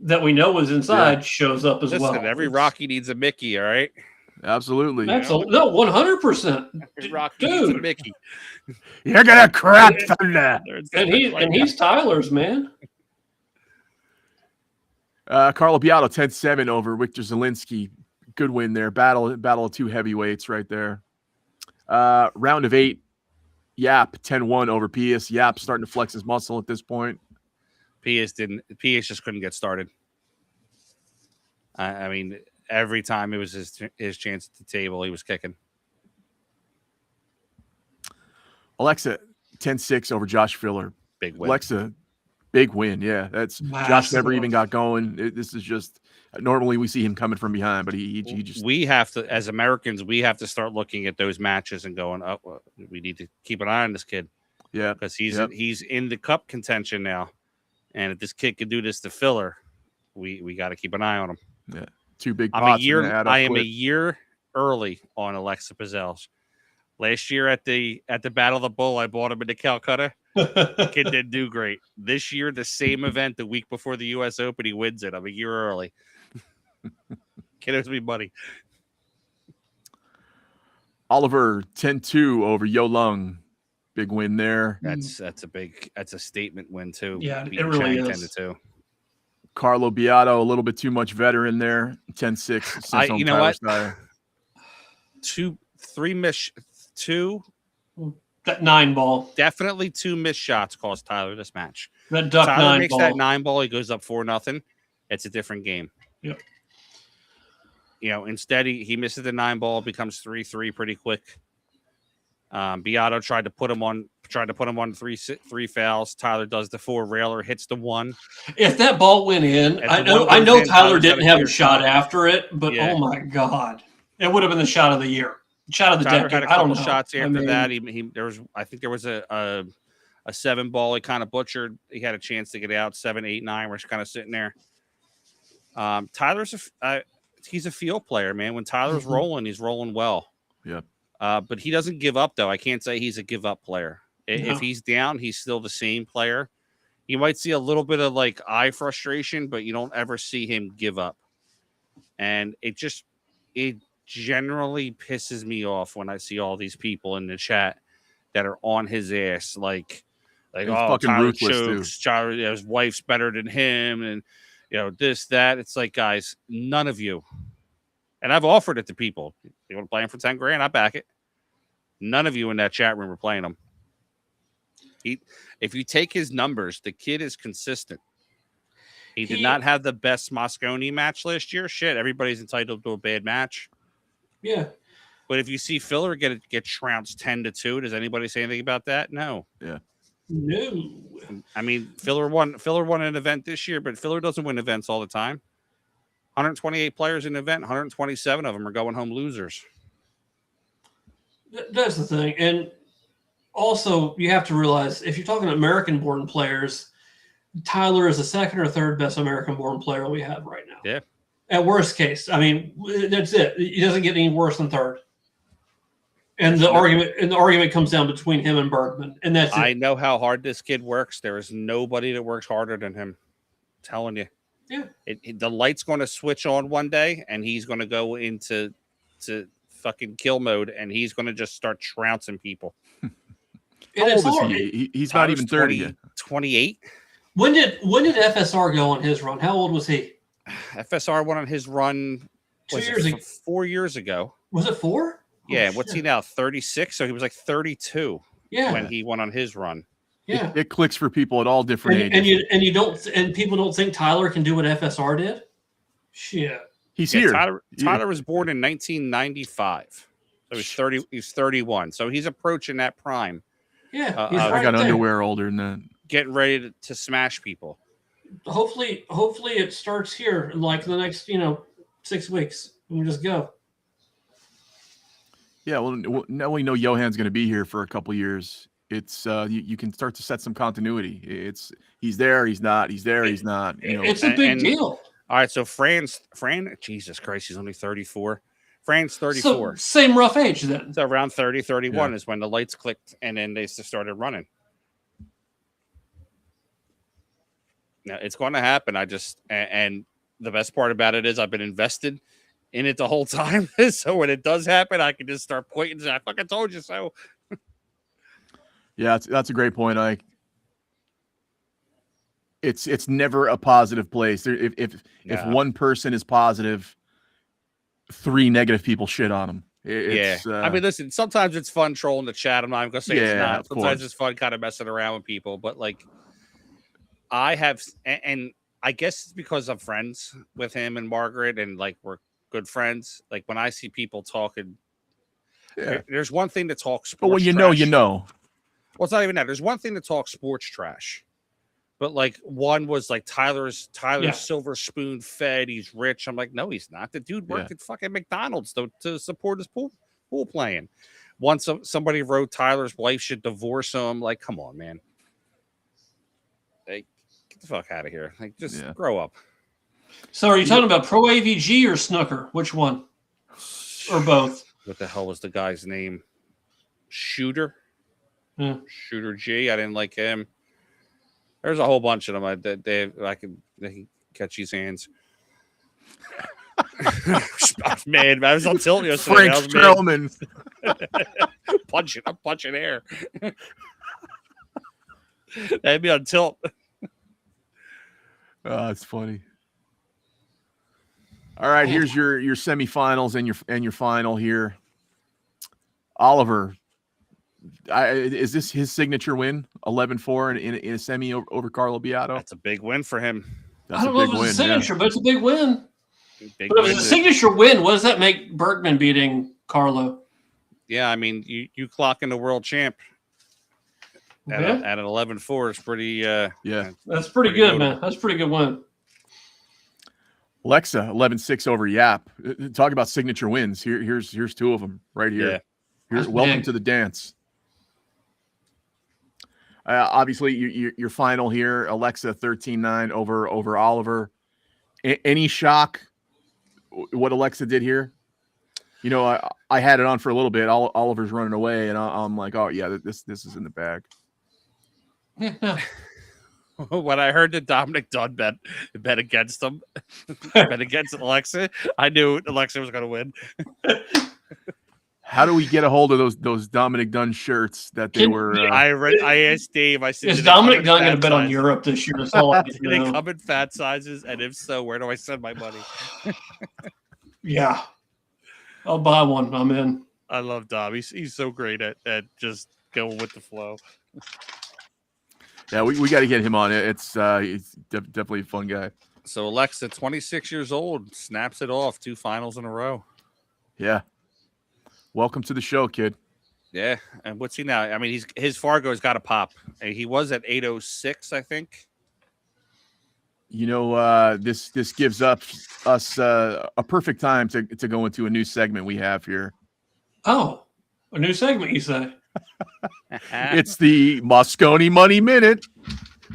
that we know is inside, shows up as well. Every Rocky needs a Mickey, all right? Absolutely. That's 100%. Every Rocky needs a Mickey. You're gonna crack thunder. And he's Tyler's, man. Carlo Biato 10-7 over Victor Zielinski. Good win there. Battle of two heavyweights right there. Round of 8. Yap 10-1 over Pius. Yap starting to flex his muscle at this point. Pius just couldn't get started. I mean, every time it was his chance at the table, he was kicking. Alexa 10-6 over Josh Filler. Big win. Alexa, big win. Yeah, that's massive. Josh never even got going. This is just normally we see him coming from behind, but he just. We have to, as Americans, we have to start looking at those matches and going, "Oh, well, we need to keep an eye on this kid." Yeah, because he's in the cup contention now, and if this kid can do this to Filler, we got to keep an eye on him. Yeah, two big. I am a year early on Alexa Pizzelles. Last year at the Battle of the Bull, I bought him into Calcutta. Kid didn't do great. This year, the same event, the week before the U.S. Open, he wins it. I'm a year early. Kid owes me money. Oliver 10-2 over Yo Lung. Big win there. That's a statement win too. Yeah, it really is. 10-2. Carlo Biato, a little bit too much veteran there. 10-6. You know what? That 9 ball. Definitely 2 missed shots cost Tyler this match. That duck Tyler 9 makes ball. that 9 ball, he goes up 4-0. It's a different game. Yep. Instead he misses the 9 ball, becomes 3-3 pretty quick. Beato tried to put him on three fouls. Tyler does the 4 railer, hits the 1. If that ball went in, I know Tyler didn't have a shot after it, but oh my God, it would have been the shot of the year, shot of the Tyler decade. had a couple shots after that. There was a 7 ball he kind of butchered. He had a chance to get out. 7, 8, 9. We're just kind of sitting there. Tyler's he's a field player, man. When Tyler's rolling, he's rolling well. Yeah. But he doesn't give up, though. I can't say he's a give-up player. If he's down, he's still the same player. You might see a little bit of, eye frustration, but you don't ever see him give up. And it generally pisses me off when I see all these people in the chat that are on his ass, like oh, Tyler chokes, his wife's better than him, and, this, that. It's like, guys, none of you. And I've offered it to people. You want to play him for $10,000? I back it. None of you in that chat room are playing him. If you take his numbers, the kid is consistent. He did not have the best Mosconi match last year. Shit, everybody's entitled to a bad match. Yeah. But if you see Filler get trounced 10-2, does anybody say anything about that? No. Yeah. No. I mean, Filler won an event this year, but Filler doesn't win events all the time. 128 players in an event, 127 of them are going home losers. That's the thing. And also, you have to realize, if you're talking American-born players, Tyler is the second or third best American-born player we have right now. Yeah. At worst case, I mean, that's it. He doesn't get any worse than third. And the argument comes down between him and Bergman, and that's it. I know how hard this kid works. There is nobody that works harder than him. I'm telling you. Yeah. The light's going to switch on one day, and he's going to go into fucking kill mode, and he's going to just start trouncing people. How old is he? He's not even 30 yet. 28. When did FSR go on his run? How old was he? FSR went on his run 2 years ago. 4 years ago. Was it 4? Yeah. Oh, what's he now? 36. So he was like 32 when he went on his run. Yeah. It clicks for people at all different ages. And people don't think Tyler can do what FSR did. Shit. He's here. Tyler was born in 1995. So he's 30. He's 31. So he's approaching that prime. Yeah. I got underwear older than that. Getting ready to smash people. Hopefully it starts here in like the next 6 weeks. We can just go. Yeah, well, now we know Johan's going to be here for a couple years. It's you can start to set some continuity. It's he's there, he's not. He's there, he's not. It's a big deal. All right, so Fran, Jesus Christ, he's only 34. Fran's 34. So same rough age then. So around 30, 31 is when the lights clicked, and then they started running. Now, it's going to happen. And the best part about it is I've been invested in it the whole time. So when it does happen, I can just start pointing and say, I fucking told you so. Yeah, that's a great point, Ike. It's never a positive place. If one person is positive, 3 negative people shit on them. I mean, listen, sometimes it's fun trolling the chat. I'm not even going to say it's not. Sometimes it's fun kind of messing around with people. But, like, I have, and I guess it's because I'm friends with him and Margaret, and, like, we're good friends. Like, when I see people talking, there's one thing to talk sports but when you trash. know. Well, it's not even that. There's one thing to talk sports trash. But, like, one was, like, Tyler's silver spoon fed. He's rich. I'm like, no, he's not. The dude worked at fucking McDonald's to support his pool playing. Once somebody wrote Tyler's wife should divorce him. Like, come on, man. Like, get the fuck out of here. Like, just grow up. So are you talking about Pro AVG or Snooker? Which one? Or both? What the hell was the guy's name? Shooter? Yeah. Shooter G. I didn't like him. There's a whole bunch of them. They can catch his hands. Man, I was on tilt yesterday. Frank Strelman. I'm punching air. That'd be on tilt. Oh, it's funny. All right, here's your semifinals and your final here. Oliver, is this his signature win? 11-4 in a semi over Carlo Biato. That's a big win for him. That's I don't know if it's a signature, but it's a big win. But if it's a signature win, what does that make Bergman beating Carlo? Yeah, I mean, you clock in the world champ at an 11-4 is pretty. That's pretty good, man. That's a pretty good win. Alexa 11-6 over Yap. Talk about signature wins. Here's 2 of them right here. Yeah. Welcome to the dance. Obviously, your final here, Alexa 13-9 over Oliver. Any shock what Alexa did here? I had it on for a little bit. Oliver's running away, and I'm like, oh yeah, this is in the bag. Yeah. When I heard that Dominic Dunn bet against him, bet against Alexa, I knew Alexa was going to win. How do we get a hold of those Dominic Dunn shirts that they were? I asked Dave. I said, is Dominic Dunn going to bet on Europe this year? That's all I need to they know. come in fat sizes, and if so, where do I send my money? Yeah, I'll buy one. I'm in. I love Dom. He's so great at just going with the flow. Yeah, we got to get him on it. He's definitely a fun guy. So Alexa, 26 years old, snaps it off, 2 finals in a row. Yeah. Welcome to the show, kid. Yeah, and what's he now? I mean, his Fargo's got to pop. He was at 806, I think. You know, this gives us a perfect time to go into a new segment we have here. Oh, a new segment, you say? It's the Moscone Money Minute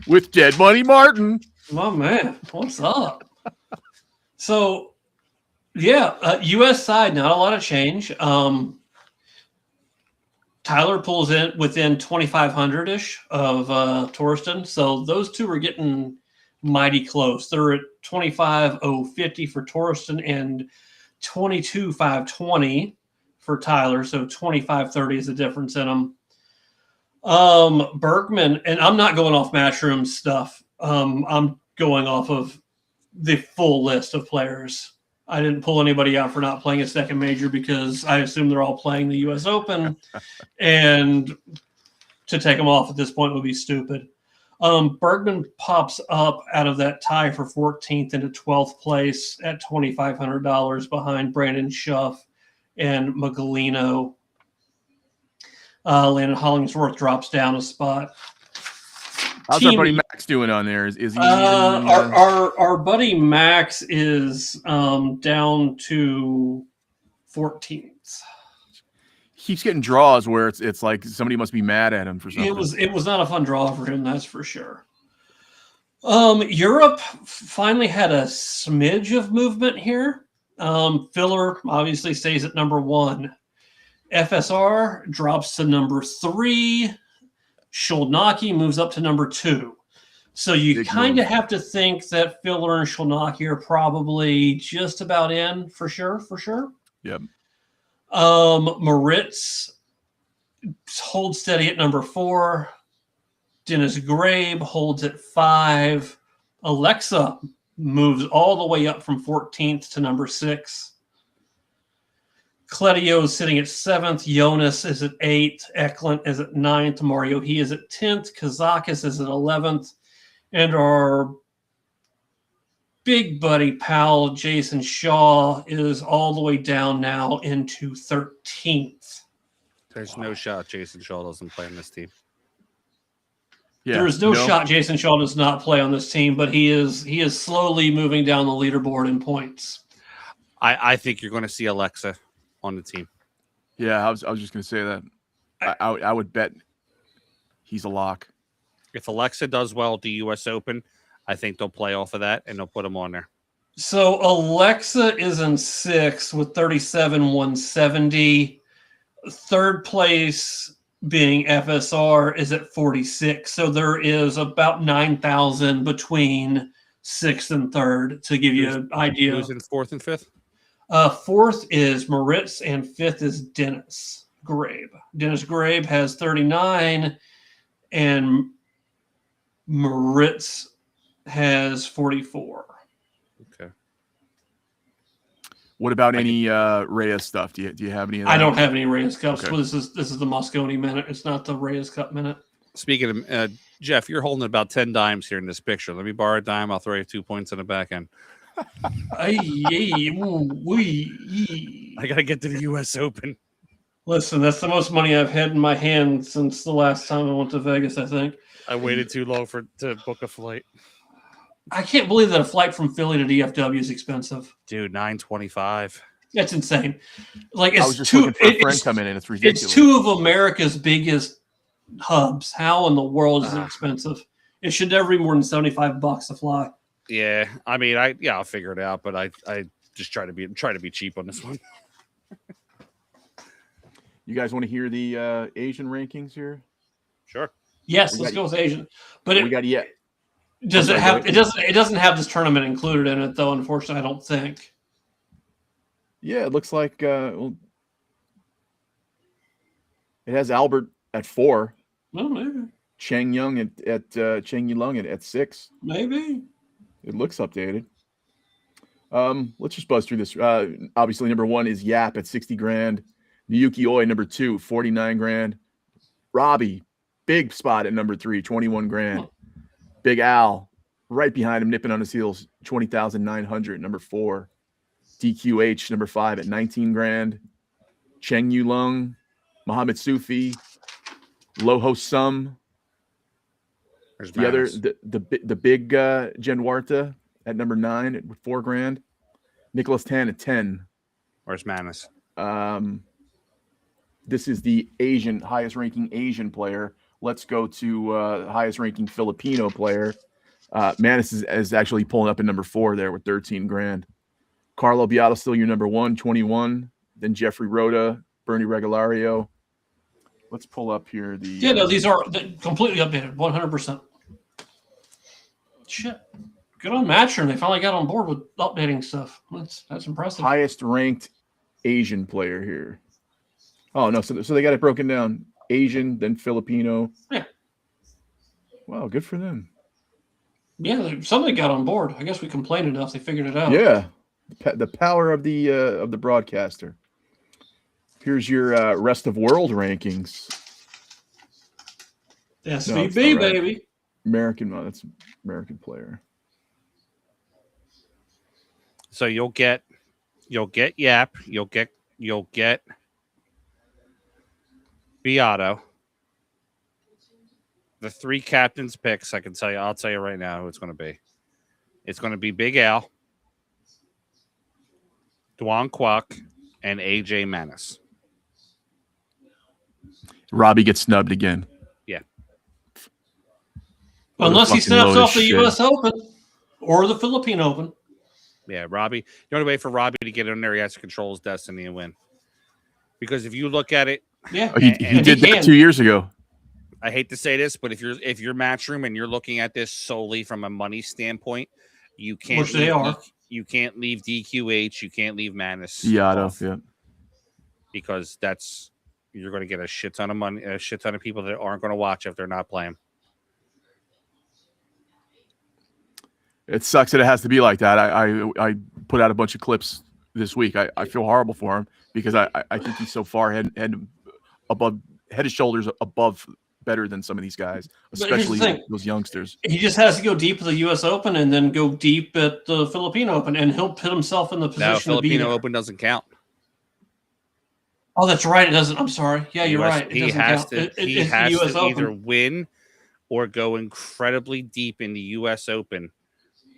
with Dead Money Martin. My man, what's up? So, yeah, U.S. side, not a lot of change. Tyler pulls in within 2,500-ish of Torsten. So those two are getting mighty close. They're at 25,050 for Torsten and 22,520 for Tyler. So 25,30 is the difference in them. Bergman, and I'm not going off Matchroom stuff. I'm going off of the full list of players. I didn't pull anybody out for not playing a second major because I assume they're all playing the U.S. Open, and to take them off at this point would be stupid. Bergman pops up out of that tie for 14th into 12th place at $2,500 behind Brandon Schuff and Magalino. Landon Hollingsworth drops down a spot. How's our buddy Max doing on there? Is he our buddy Max is down to 14th. Keeps getting draws where it's like somebody must be mad at him for something. It was not a fun draw for him, that's for sure. Europe finally had a smidge of movement here. Filler obviously stays at number 1. FSR drops to number 3. Sholnaki moves up to number 2. So you kind of have to think that Filler and Sholnaki are probably just about in for sure. Yep. Moritz holds steady at number 4. Dennis Grabe holds at 5. Alexa moves all the way up from 14th to number 6. Cletio is sitting at 7th. Jonas is at 8th. Eklund is at 9th. Mario he is at 10th. Kazakis is at 11th. And our big buddy pal Jason Shaw is all the way down now into 13th. There's no shot Jason Shaw doesn't play on this team. Yeah, there is no shot Jason Shaw does not play on this team, but he is slowly moving down the leaderboard in points. I think you're going to see Alexa on the team. Yeah, I was just going to say that. I would bet he's a lock. If Alexa does well at the U.S. Open, I think they'll play off of that and they'll put him on there. So Alexa is in 6th with 37,170. Third place being FSR is at 46. So there is about 9,000 between 6th and 3rd to give you an idea. Who's in 4th and 5th? 4th is Moritz and 5th is Dennis Grabe. Dennis Grabe has 39 and Moritz has 44. Okay. What about any Reyes stuff? Do you have any of that? I don't have any Reyes Cups. Okay. Well, this is the Moscone minute. It's not the Reyes Cup minute. Speaking of Jeff, you're holding about 10 dimes here in this picture. Let me borrow a dime. I'll throw you 2 points on the back end. I got to get to the U.S. Open. Listen, that's the most money I've had in my hand since the last time I went to Vegas, I think. I waited too long to book a flight. I can't believe that a flight from Philly to DFW is expensive. Dude, $925. That's insane. Like, I was just looking for a friend coming in. It's ridiculous. It's 2 of America's biggest hubs. How in the world is it expensive? It should never be more than $75 to fly. Yeah, I mean, I'll figure it out, but I just try to be cheap on this one. You guys want to hear the Asian rankings here? Sure. Yes, let's go with Asian. But it doesn't have this tournament included in it though, unfortunately, I don't think. Yeah, it looks like it has Albert at 4. Well, maybe. Cheng Young at Cheng Yulong at 6. Maybe. It looks updated. Let's just buzz through this. Obviously, number 1 is Yap at 60 grand. Niyuki Oi, number 2, 49 grand. Robbie, big spot at number 3, 21 grand. Big Al, right behind him, nipping on his heels, 20,900. Number 4, DQH, number 5 at 19 grand. Cheng Yulung, Muhammad Sufi, Loho Sum. There's The other, Manis. the big Genwarta at number 9 at 4 grand. Nicholas Tan at 10. Where's Manis? This is the highest ranking Asian player. Let's go to highest ranking Filipino player. Manis is actually pulling up at number 4 there with 13 grand. Carlo Beato still your number 1, 21. Then Jeffrey Rhoda, Bernie Regalario. Let's pull up here the. Yeah, no, these are completely updated, 100%. Shit. Good on Matchroom. They finally got on board with updating stuff. That's impressive. Highest ranked Asian player here. Oh, no. So they got it broken down. Asian, then Filipino. Yeah. Wow, good for them. Yeah, somebody got on board. I guess we complained enough. They figured it out. Yeah. The power of the broadcaster. Here's your rest of world rankings. SVB, right. baby. American, no, that's American player. So you'll get Yap, you'll get Beato. The 3 captains picks, I'll tell you right now who it's going to be. It's going to be Big Al, Duan Kwok, and AJ Manis. Robbie gets snubbed again. Yeah. Unless he fucking snaps load off of the shit. U.S. Open or the Philippine Open. Yeah, Robbie. The only way for Robbie to get in there, he has to control his destiny and win. Because if you look at it, Yeah, He did that 2 years ago. I hate to say this, but if you're Matchroom and you're looking at this solely from a money standpoint, you can't. Which they are. You can't leave DQH. You can't leave Manis. Beato, off, yeah. because you're going to get a shit ton of money, a shit ton of people that aren't going to watch if they're not playing. It sucks that it has to be like that. I put out a bunch of clips this week. I feel horrible for him because I think he's so far head and shoulders above better than some of these guys, especially those youngsters. He just has to go deep at the U.S. Open and then go deep at the Philippine Open, and he'll put himself in the position No, to be Filipino there. Open doesn't count. Oh, that's right. It doesn't. I'm sorry. Yeah, you're right. It He doesn't has count. to. He It's the has US to Open. either win or go incredibly deep in the U.S. Open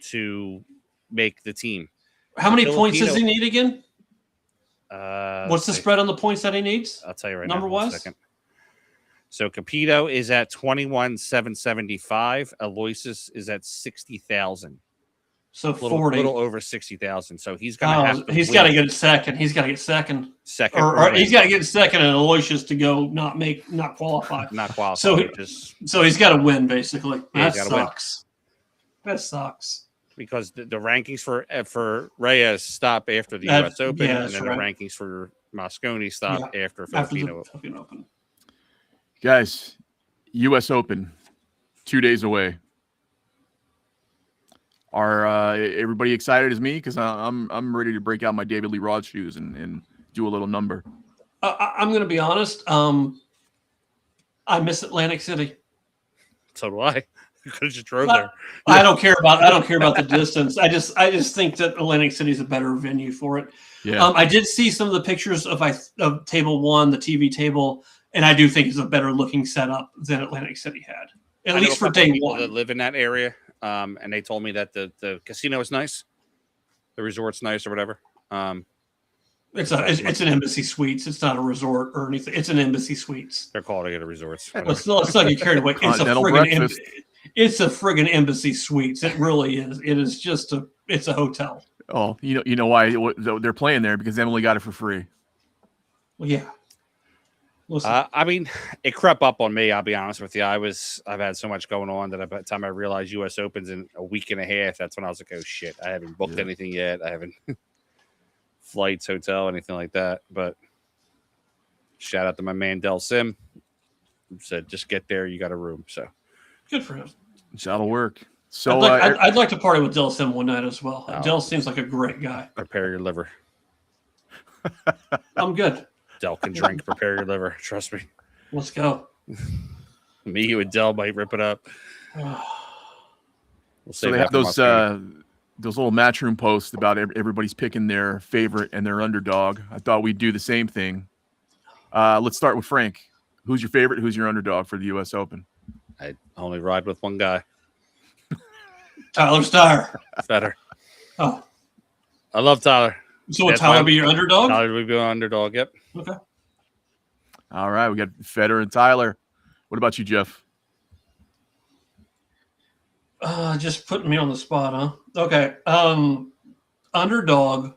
to make the team. How many points does Filipino- he need again? What's the let's see. spread on the points that he needs? I'll tell you right Number now. 1 wise? second. So Capito is at 21,775. Aloysius is at 60,000. So Little 40. little over 60,000. So he's gonna have to. He's got to get second. He's got to get second. second. Or he's got to get second and Aloysius to go not qualify. not qualified. So- just So he's got to win, basically. Yeah, That he's gotta win. sucks. That sucks. because the rankings for Reyes stop after the That- U.S. Open, yeah, and that's then right. the rankings for Mosconi stop after After Filipino. the Philippine Open. Guys, U.S. Open, 2 days away. Are everybody excited as me? Because I'm ready to break out my David Lee Roth shoes and do a little number. I'm going to be honest. I miss Atlantic City. So do I. You could have just drove there. I don't care about the distance. I just think that Atlantic City is a better venue for it. Yeah. I did see some of the pictures of Table 1, the TV table, and I do think it's a better looking setup than Atlantic City had, at I know least a for couple day people one. that live in that area, and they told me that the casino is nice, the resort's nice or whatever. It's an Embassy Suites. It's not a resort or anything. It's an Embassy Suites. They're calling it a resorts. Let's not get carried away. It's a friggin' Embassy Suites. It really is. It is just it's a hotel. Oh, you know why they're playing there? Because Emily got it for free. Well, yeah. Listen, I mean, it crept up on me. I'll be honest with you. I've had so much going on that by the time I realized U.S. Opens in a week and a half, that's when I was like, oh shit, I haven't booked anything yet. I haven't flights, hotel, anything like that. But shout out to my man Del Sim, who said just get there, you got a room. So good for him. That'll work. So I'd like to party with Del Sim one night as well. Oh. Del seems like a great guy. prepare your liver. I'm good. Del can drink. Prepare your liver. Trust me. Let's go. Me, you, and Dell might rip it up. We'll So save they that have for those little matchroom posts about everybody's picking their favorite and their underdog. I thought we'd do the same thing. Let's start with Frank. Who's your favorite? Who's your underdog for the U.S. Open? I only ride with one guy. Tyler Steyer. Better. Oh, I love Tyler. so would Tyler be your underdog? Tyler would be my underdog. Yep. Okay. All right, we got Federer and Tyler. What about you, Jeff? Just putting me on the spot, huh? Okay. Underdog,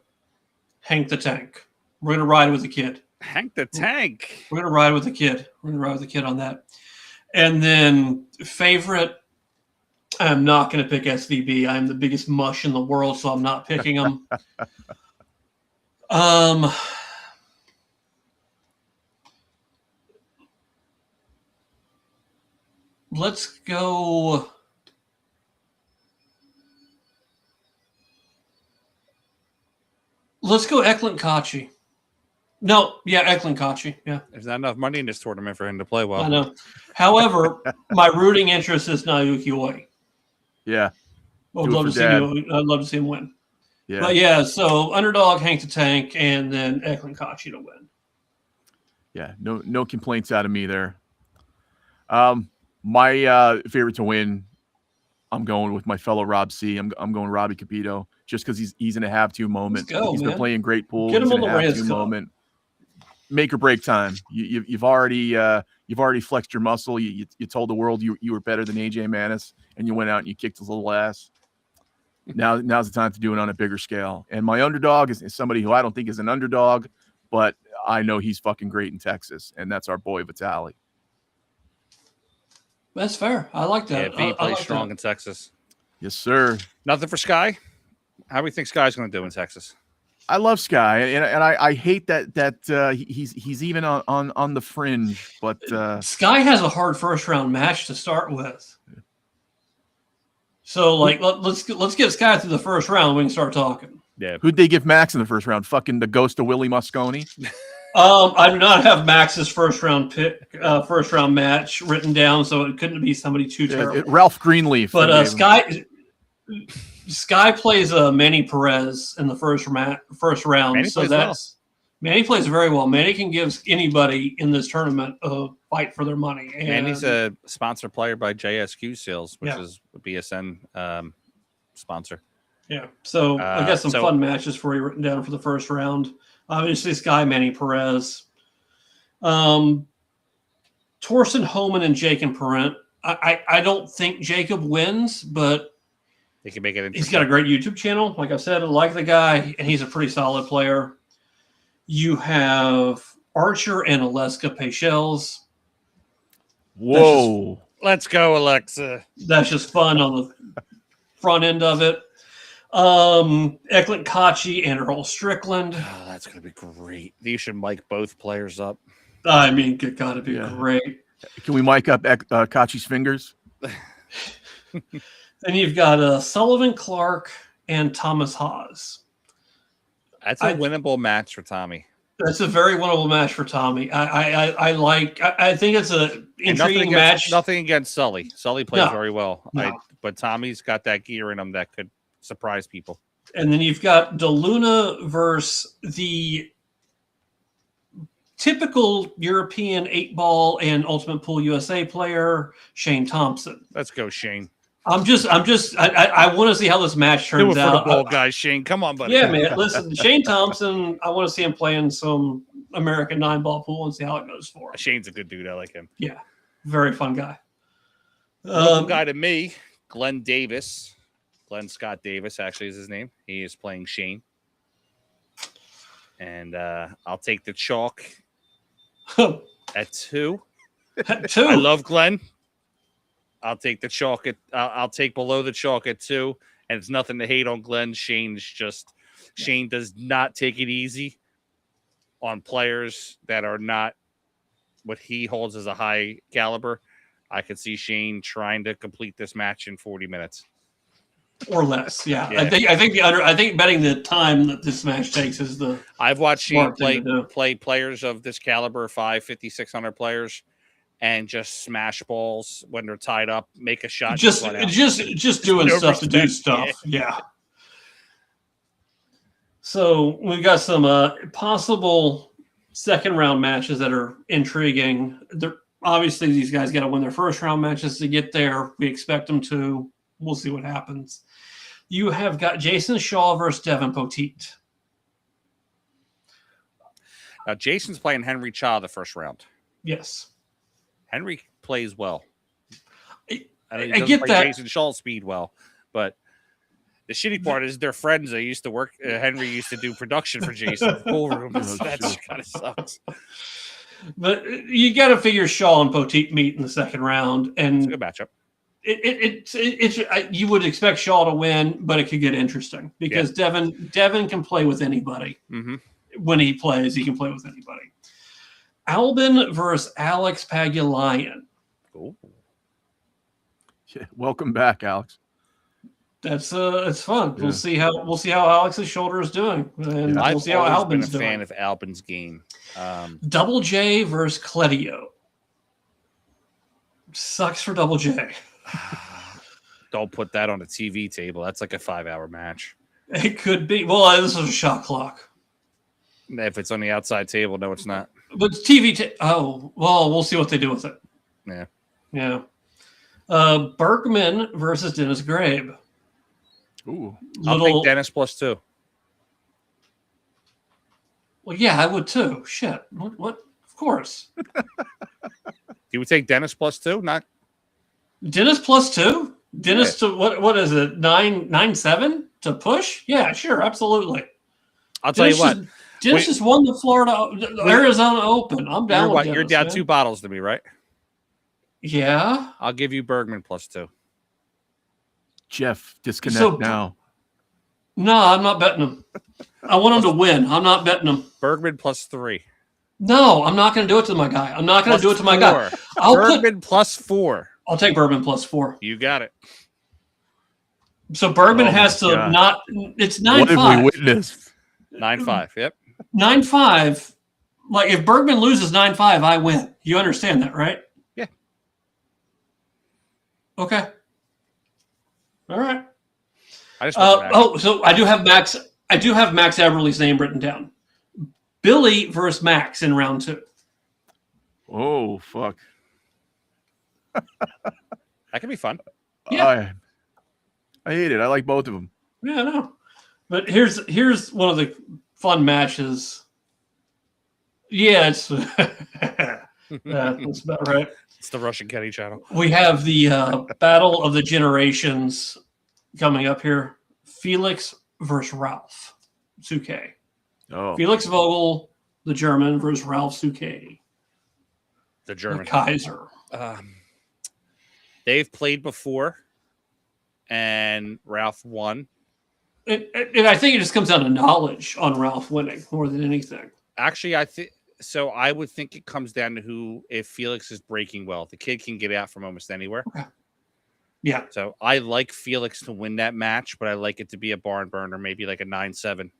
Hank the Tank. We're gonna ride with the kid. Hank the Tank. We're gonna ride with the kid. We're gonna ride with the kid on that. And then favorite, I'm not gonna pick SVB. I'm the biggest mush in the world, so I'm not picking him. Let's go. Let's go Eklund Kachi. No, yeah, Eklund Kachi. Yeah, There's not enough money in this tournament for him to play well. I know. However, my rooting interest is Naoki Oi. Yeah. I'd love to see him win. Yeah. But yeah, so underdog, Hank the Tank, and then Eklund Kachi to win. Yeah. No complaints out of me there. My favorite to win, I'm going with my fellow Rob C. I'm going Robbie Capito just because he's in a have-to moment. Let's go, He's man. been playing great pool. Get him He's on in a the have-to Reyes Cup. moment. Make or break time. You've already flexed your muscle. You told the world you were better than AJ Manis, and you went out and you kicked his little ass. Now's the time to do it on a bigger scale. And my underdog is somebody who I don't think is an underdog, but I know he's fucking great in Texas, and that's our boy Vitaly. That's fair. I like that. Yeah, he I plays like strong that. in Texas. Yes, sir. Nothing for Sky. How do we think Sky's going to do in Texas? I love Sky, and I hate that he's even on the fringe. But Sky has a hard first round match to start with. So let's get Sky through the first round. We can start talking. Yeah. who'd they give Max in the first round? Fucking the ghost of Willie Mosconi. I do not have Max's first round match written down, so it couldn't be somebody too terrible. Ralph Greenleaf. But Sky plays Manny Perez in the first round. Manny So plays that's Manny plays very well. Manny can give anybody in this tournament a fight for their money. And he's a sponsored player by JSQ Sales, which is a BSN sponsor. Yeah. So I got some fun matches for you written down for the first round. Obviously, Sky, Manny Perez. Torsten Homan and Jacob Parent. I don't think Jacob wins, but He can make it. he's got a great YouTube channel. Like I said, I like the guy, and he's a pretty solid player. You have Archer and Aleska Paychels. Whoa. Let's go, Alexa. That's just fun on the front end of it. Eklund Kachi and Earl Strickland. Oh, that's going to be great. You should mic both players up. I mean, it got to be great. Can we mic up Kachi's fingers? Then you've got Sullivan Clark and Thomas Haas. That's a winnable match for Tommy. That's a very winnable match for Tommy. I think it's a intriguing match. Nothing against Sully. Sully plays very well. No. But Tommy's got that gear in him that could surprise people. And then you've got DeLuna versus the typical European 8-ball and Ultimate Pool USA player, Shane Thompson. Let's go, Shane. I want to see how this match turns Do it for out. the ball, guys. Shane, come on, buddy. Yeah, man. Listen, Shane Thompson, I want to see him playing some American 9-ball pool and see how it goes for him. Shane's a good dude. I like him. Yeah, very fun guy. Guy to me, Glenn Davis. Glenn Scott Davis, actually, is his name. He is playing Shane. And I'll take the chalk at 2. At 2. I love Glenn. I'll take the chalk at. I'll take below the chalk at 2, and it's nothing to hate on Glenn. Shane does not take it easy on players that are not what he holds as a high caliber. I could see Shane trying to complete this match in 40 minutes or less. Yeah. I think betting the time that this match takes is the. I've watched Shane play players of this caliber, 550, 600 players, and just smash balls when they're tied up, make a shot, Just run out. doing no stuff to do respect, stuff. Yeah. So we've got some possible second round matches that are intriguing. Obviously, these guys got to win their first round matches to get there. We expect them to. We'll see what happens. You have got Jason Shaw versus Devin Poteet. Now, Jason's playing Henry Cha the first round. Yes. Henry plays well. I get that. Jason Shaw speed well, but the shitty part is they're friends. They used to work. Henry used to do production for Jason. That kind of sucks. But you got to figure Shaw and Poteet meet in the second round, and it's a good matchup. You would expect Shaw to win, but it could get interesting because Devin can play with anybody. Mm-hmm. When he plays, he can play with anybody. Albin versus Alex Pagulayan. Cool. Yeah, welcome back, Alex. That's it's fun. Yeah. We'll see how Alex's shoulder is doing, and we'll see how Albin's doing. I've been a fan of Albin's game. Double J versus Cledio. Sucks for Double J. Don't put that on a TV table. That's like a 5-hour match. It could be. Well, this is a shot clock. If it's on the outside table, no, it's not. But TV. Oh, well, we'll see what they do with it. Yeah. Yeah. Bergman versus Dennis Grabe. Ooh. I'll take Dennis +2. Well, yeah, I would too. Shit. What? Of course. You would take Dennis +2? Not Dennis +2? Dennis to what is it? 9-7 to push? Yeah, sure, absolutely. I'll tell you what. Dennis just won the Arizona Open. I'm down with Dennis. You're down 2 bottles to me, right? Yeah. I'll give you Bergman +2. Jeff, disconnect now. No, I'm not betting him. I want him to win. I'm not betting him. Bergman +3. No, I'm not going to do it to my guy. I'm not going to do it to my guy. Bergman +4. I'll take Bergman +4. You got it. So Bergman has to not. It's 9-5. What have we witnessed? 9-5. Yep. 9-5. Like if Bergman loses 9-5, I win. You understand that, right? Yeah. Okay. All right. So I do have Max. I do have Max Everly's name written down. Billy versus Max in round 2. Oh fuck! That can be fun. Yeah. I hate it. I like both of them. Yeah, I know. But here's one of the fun matches. Yeah, it's that's about right. It's the Russian Kenny channel. We have the Battle of the Generations coming up here. Felix versus Ralph Suke. Oh. Felix Vogel, the German, versus Ralph Suke, the German. The Kaiser. They've played before, and Ralph won. And I think it just comes down to knowledge on Ralph winning more than anything. Actually, I think so. I would think it comes down to if Felix is breaking well. The kid can get out from almost anywhere. Okay. Yeah. So I like Felix to win that match, but I like it to be a barn burner, maybe like a 9-7.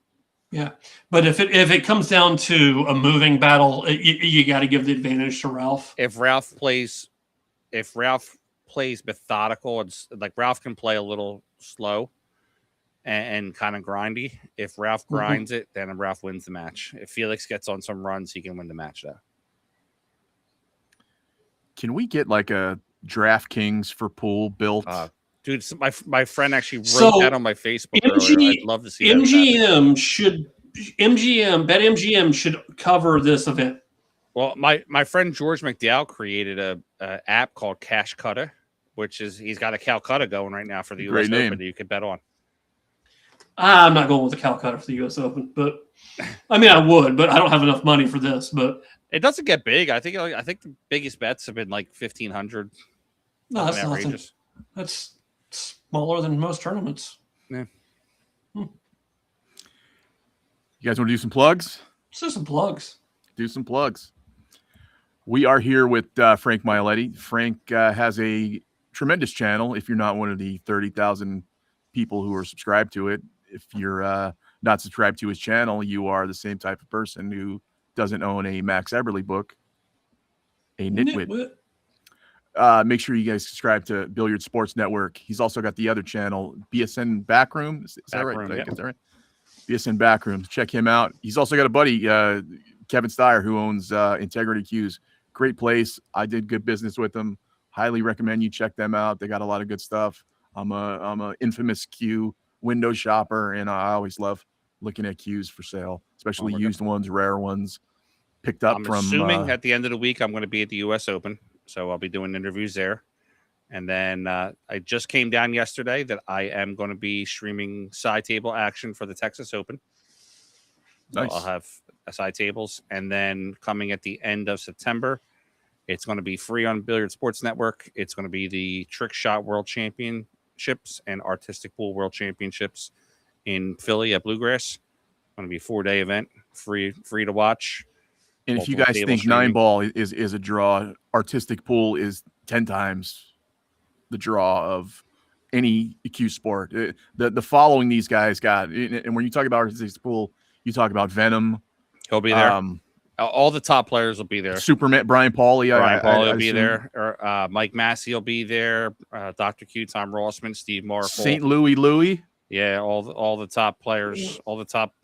Yeah, but if it comes down to a moving battle, you got to give the advantage to Ralph. If Ralph plays methodical, it's like Ralph can play a little slow and kind of grindy. If Ralph grinds it, then Ralph wins the match. If Felix gets on some runs, he can win the match though. Can we get like a DraftKings for pool built? Dude, my friend actually wrote that on my Facebook earlier. I'd love to see BetMGM should cover this event. Well, my friend George McDowell created a app called Cash Cutter, which is he's got a Calcutta going right now for the U.S. Open that you could bet on. I'm not going with the Calcutta for the U.S. Open, but I mean I would, but I don't have enough money for this. But it doesn't get big. I think the biggest bets have been like 1,500. No, that's nothing. That's smaller than most tournaments. Yeah. You guys want to do some plugs? Let's do some plugs. Do some plugs. We are here with Frank Mieletti. Frank has a tremendous channel. If you're not one of the 30,000 people who are subscribed to it, if you're not subscribed to his channel, you are the same type of person who doesn't own a Max Eberly book. A nitwit. Make sure you guys subscribe to Billiard Sports Network. He's also got the other channel, BSN Backroom. Is that right? Backroom, Did I yeah. get that right? BSN Backroom. Check him out. He's also got a buddy, Kevin Steyer, who owns Integrity Cues. Great place. I did good business with them. Highly recommend you check them out. They got a lot of good stuff. I'm a infamous cue window shopper, and I always love looking at cues for sale, especially used ones, rare ones, picked up I'm from. assuming at the end of the week I'm going to be at the U.S. Open, so I'll be doing interviews there. And then I just came down yesterday that I am going to be streaming side table action for the Texas Open. So Nice. I'll have side tables, and then coming at the end of September, it's going to be free on Billiard Sports Network. It's going to be the Trick Shot World Championships and Artistic Pool World Championships in Philly at Bluegrass. Going to be a 4-day event, free to watch. And if you Multiple guys table think streaming. 9-ball is a draw, Artistic Pool is 10 times the draw of any cue sport. The following these guys got, and when you talk about Artistic Pool, you talk about Venom. He'll be there. All the top players will be there. Superman, Brian Pauly. Brian Pauly will be assume. there. Or, Mike Massey will be there. Dr. Q, Tom Rossman, Steve Marple. St. Louis. Yeah, all the top players, all the top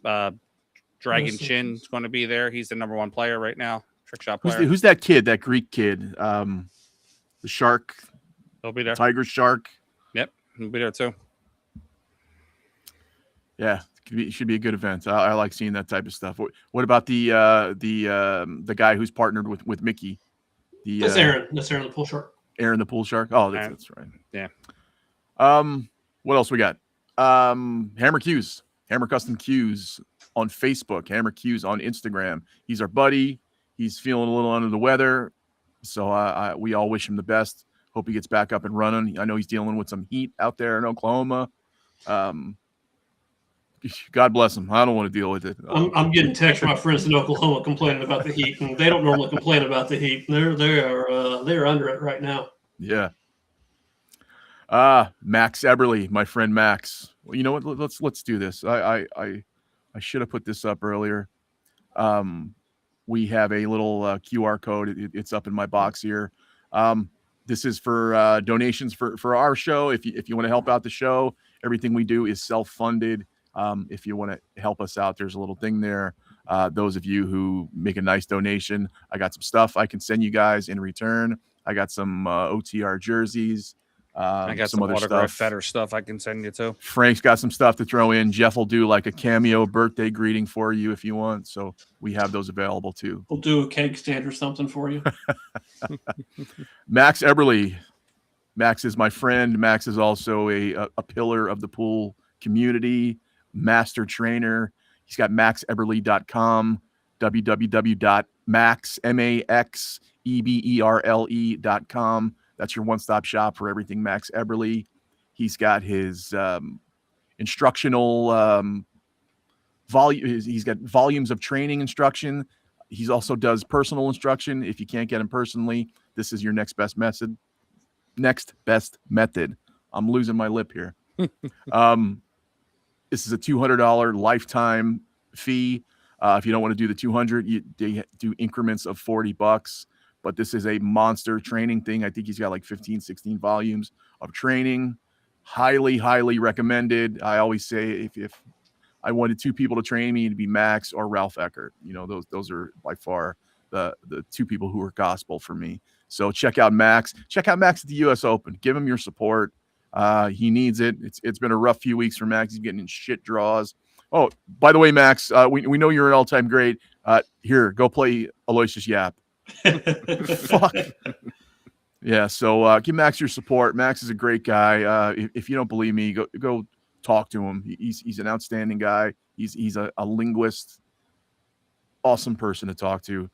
Dragon Chin is going to be there. He's the number one player right now. Trick shot player. Who's that kid? That Greek kid? The shark. He'll be there. Tiger shark. Yep, he'll be there too. Yeah, it should be a good event. I like seeing that type of stuff. What about the guy who's partnered with Mickey? That's Aaron. That's Aaron the Pool Shark. Aaron the Pool Shark. Oh, that's right. Yeah. What else we got? Hammer Cues, Hammer Custom Cues on Facebook, Hammer Cues on Instagram. He's our buddy. He's feeling a little under the weather, so we all wish him the best. Hope he gets back up and running. I know he's dealing with some heat out there in Oklahoma. God bless him. I don't want to deal with it. I'm getting texts from my friends in Oklahoma complaining about the heat, and they don't normally complain about the heat. They're under it right now. Yeah. Max Eberly, my friend Max. Well, you know what? Let's do this. I should have put this up earlier. We have a little QR code. It's up in my box here. This is for donations for our show. If you want to help out the show, everything we do is self-funded. If you want to help us out, there's a little thing there. Those of you who make a nice donation, I got some stuff I can send you guys in return. I got some OTR jerseys. I got some other autograph stuff. Fetter stuff I can send you too. Frank's got some stuff to throw in. Jeff will do like a cameo birthday greeting for you if you want. So we have those available too. We'll do a cake stand or something for you. Max Eberly. Max is my friend. Max is also a pillar of the pool community, master trainer. He's got maxeberly.com, www.maxeberle.com. That's your one-stop shop for everything Max Eberly. He's got his instructional he's got volumes of training instruction. He also does personal instruction. If you can't get him personally, this is your next best method. I'm losing my lip here. This is a $200 lifetime fee. If you don't want to do the 200, they do increments of $40. But this is a monster training thing. I think he's got like 15, 16 volumes of training. Highly, highly recommended. I always say if I wanted two people to train me, it'd be Max or Ralph Eckert. You know, those are by far the two people who are gospel for me. So check out Max. Check out Max at the U.S. Open. Give him your support. He needs it. It's been a rough few weeks for Max. He's getting in shit draws. Oh, by the way, Max, we know you're an all-time great. Here, go play Aloysius Yap. Fuck. Yeah, so give Max your support. Max is a great guy. If you don't believe me, go talk to him. He's an outstanding guy. He's a linguist. Awesome person to talk to.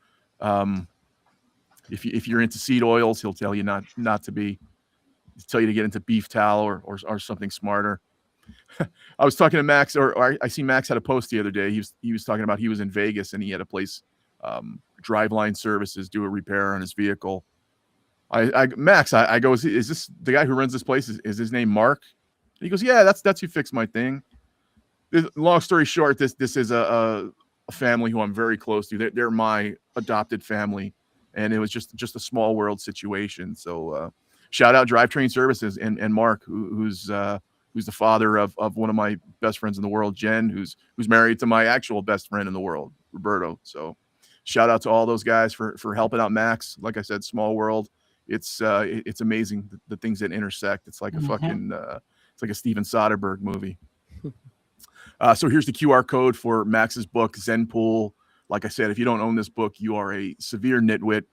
If you're into seed oils, he'll tell you not to be. He'll tell you to get into beef tallow or something smarter. I was talking to Max, or I see Max had a post the other day. He was talking about he was in Vegas and he had a place, Driveline Services, do a repair on his vehicle. Max, I go, is this the guy who runs this place? Is his name Mark? And he goes, yeah, that's who fixed my thing. Long story short, this is a family who I'm very close to. They're my adopted family, and it was just a small world situation. So shout out Drivetrain Services and Mark, who's the father of one of my best friends in the world, Jen, who's married to my actual best friend in the world, Roberto. So shout out to all those guys for helping out Max. Like I said, small world. It's amazing the things that intersect. It's like a fucking it's like a Steven Soderbergh movie. So here's the QR code for Max's book, Zen Pool. Like I said, if you don't own this book, you are a severe nitwit.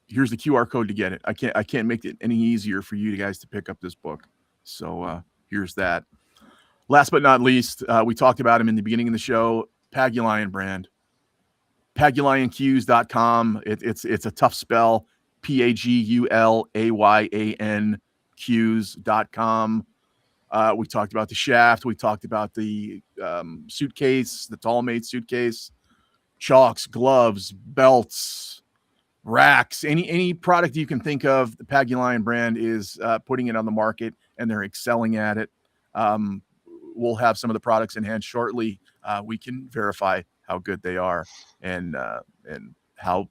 Here's the QR code to get it. I can't make it any easier for you guys to pick up this book. So here's that. Last but not least, we talked about him in the beginning of the show, Pagulion brand. PagulionQs.com. It's a tough spell. PAGULAYAN Qs.com. We talked about the shaft. We talked about the suitcase, the Tallmate suitcase, chalks, gloves, belts, racks, any product you can think of. The Pagulion brand is putting it on the market, and they're excelling at it. We'll have some of the products in hand shortly. We can verify how good they are and how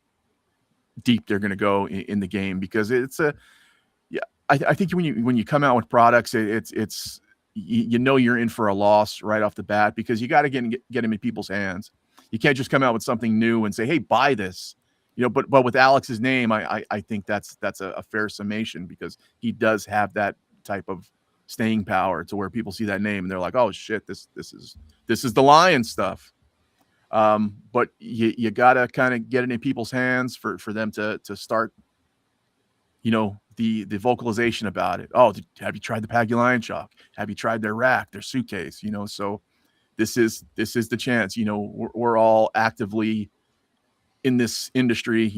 deep they're going to go in the game, because it's I think when you come out with products, it's you know you're in for a loss right off the bat, because you got to get them in people's hands. You can't just come out with something new and say, hey, buy this, but with Alex's name, I think that's a fair summation, because he does have that type of staying power to where people see that name and they're like, oh shit, this is the Lion stuff. But you gotta kind of get it in people's hands for them to start, the vocalization about it. Oh, have you tried the Pagulion chalk? Have you tried their rack, their suitcase? So this is the chance. We're all actively in this industry.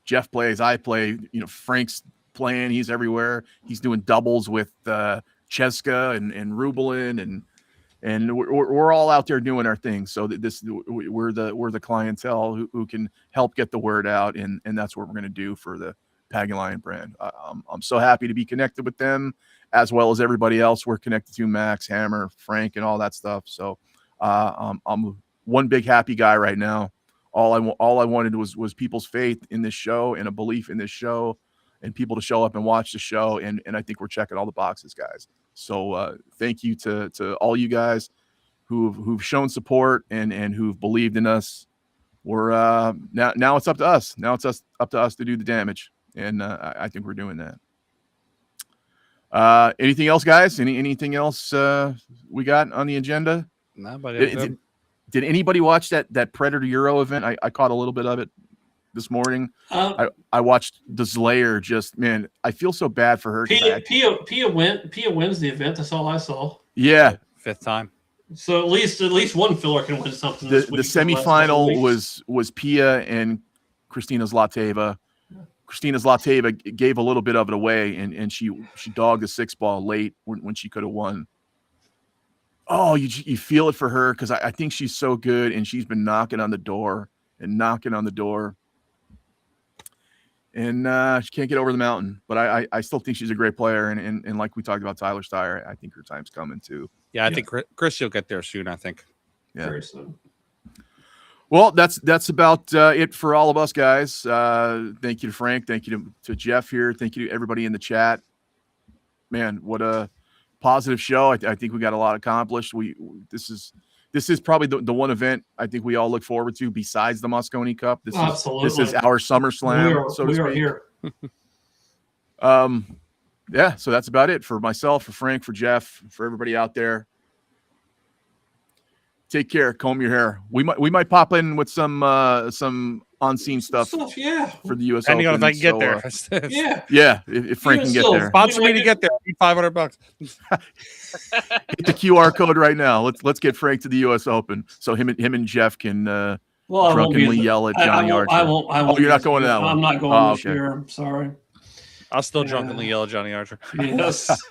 Jeff plays, I play. Frank's playing. He's everywhere. He's doing doubles with Cheska and Rubelin and we're all out there doing our thing. So we're the clientele who can help get the word out, and that's what we're going to do for the Pagulion brand. I'm so happy to be connected with them, as well as everybody else we're connected to, Max, Hammer, Frank, and all that stuff. So I'm one big happy guy right now. All I wanted was people's faith in this show and a belief in this show, and people to show up and watch the show. And I think we're checking all the boxes, guys. So thank you to all you guys who've shown support and who've believed in us. We're now it's up to us. Now it's up to us to do the damage, and I think we're doing that. Anything else, guys? Anything else we got on the agenda? No, but did anybody watch that Predator Euro event? I caught a little bit of it this morning. I watched the Slayer. Just, man, I feel so bad for her. Pia wins the event. That's all I saw. Yeah, 5th time. So at least one filler can win something. The semifinal was Pia and Kristina Zlateva. Kristina Zlateva gave a little bit of it away, and she dogged the 6-ball late when she could have won. Oh, you feel it for her, because I think she's so good, and she's been knocking on the door. And she can't get over the mountain. But I still think she's a great player. And like we talked about Tyler Steyer, I think her time's coming too. Yeah, I think Chris will get there soon, I think. Yeah. Very soon. Well, that's about it for all of us, guys. Thank you to Frank. Thank you to Jeff here. Thank you to everybody in the chat. Man, what a positive show. I think we got a lot accomplished. This is probably the one event I think we all look forward to besides the Mosconi Cup. This is our SummerSlam. We are here. Yeah, so that's about it for myself, for Frank, for Jeff, for everybody out there. Take care. Comb your hair. We might pop in with some on-scene stuff. Yeah, for the U.S. Depending Open. on if I can get there. Yeah. If Frank can get there, sponsor me to get there. $500. Hit the QR code right now. Let's get Frank to the U.S. Open so him and Jeff can drunkenly yell at Johnny Archer. I won't. Oh, you're not going to that one. I'm not going this year. I'm sorry. I'll still drunkenly yell at Johnny Archer. Yes.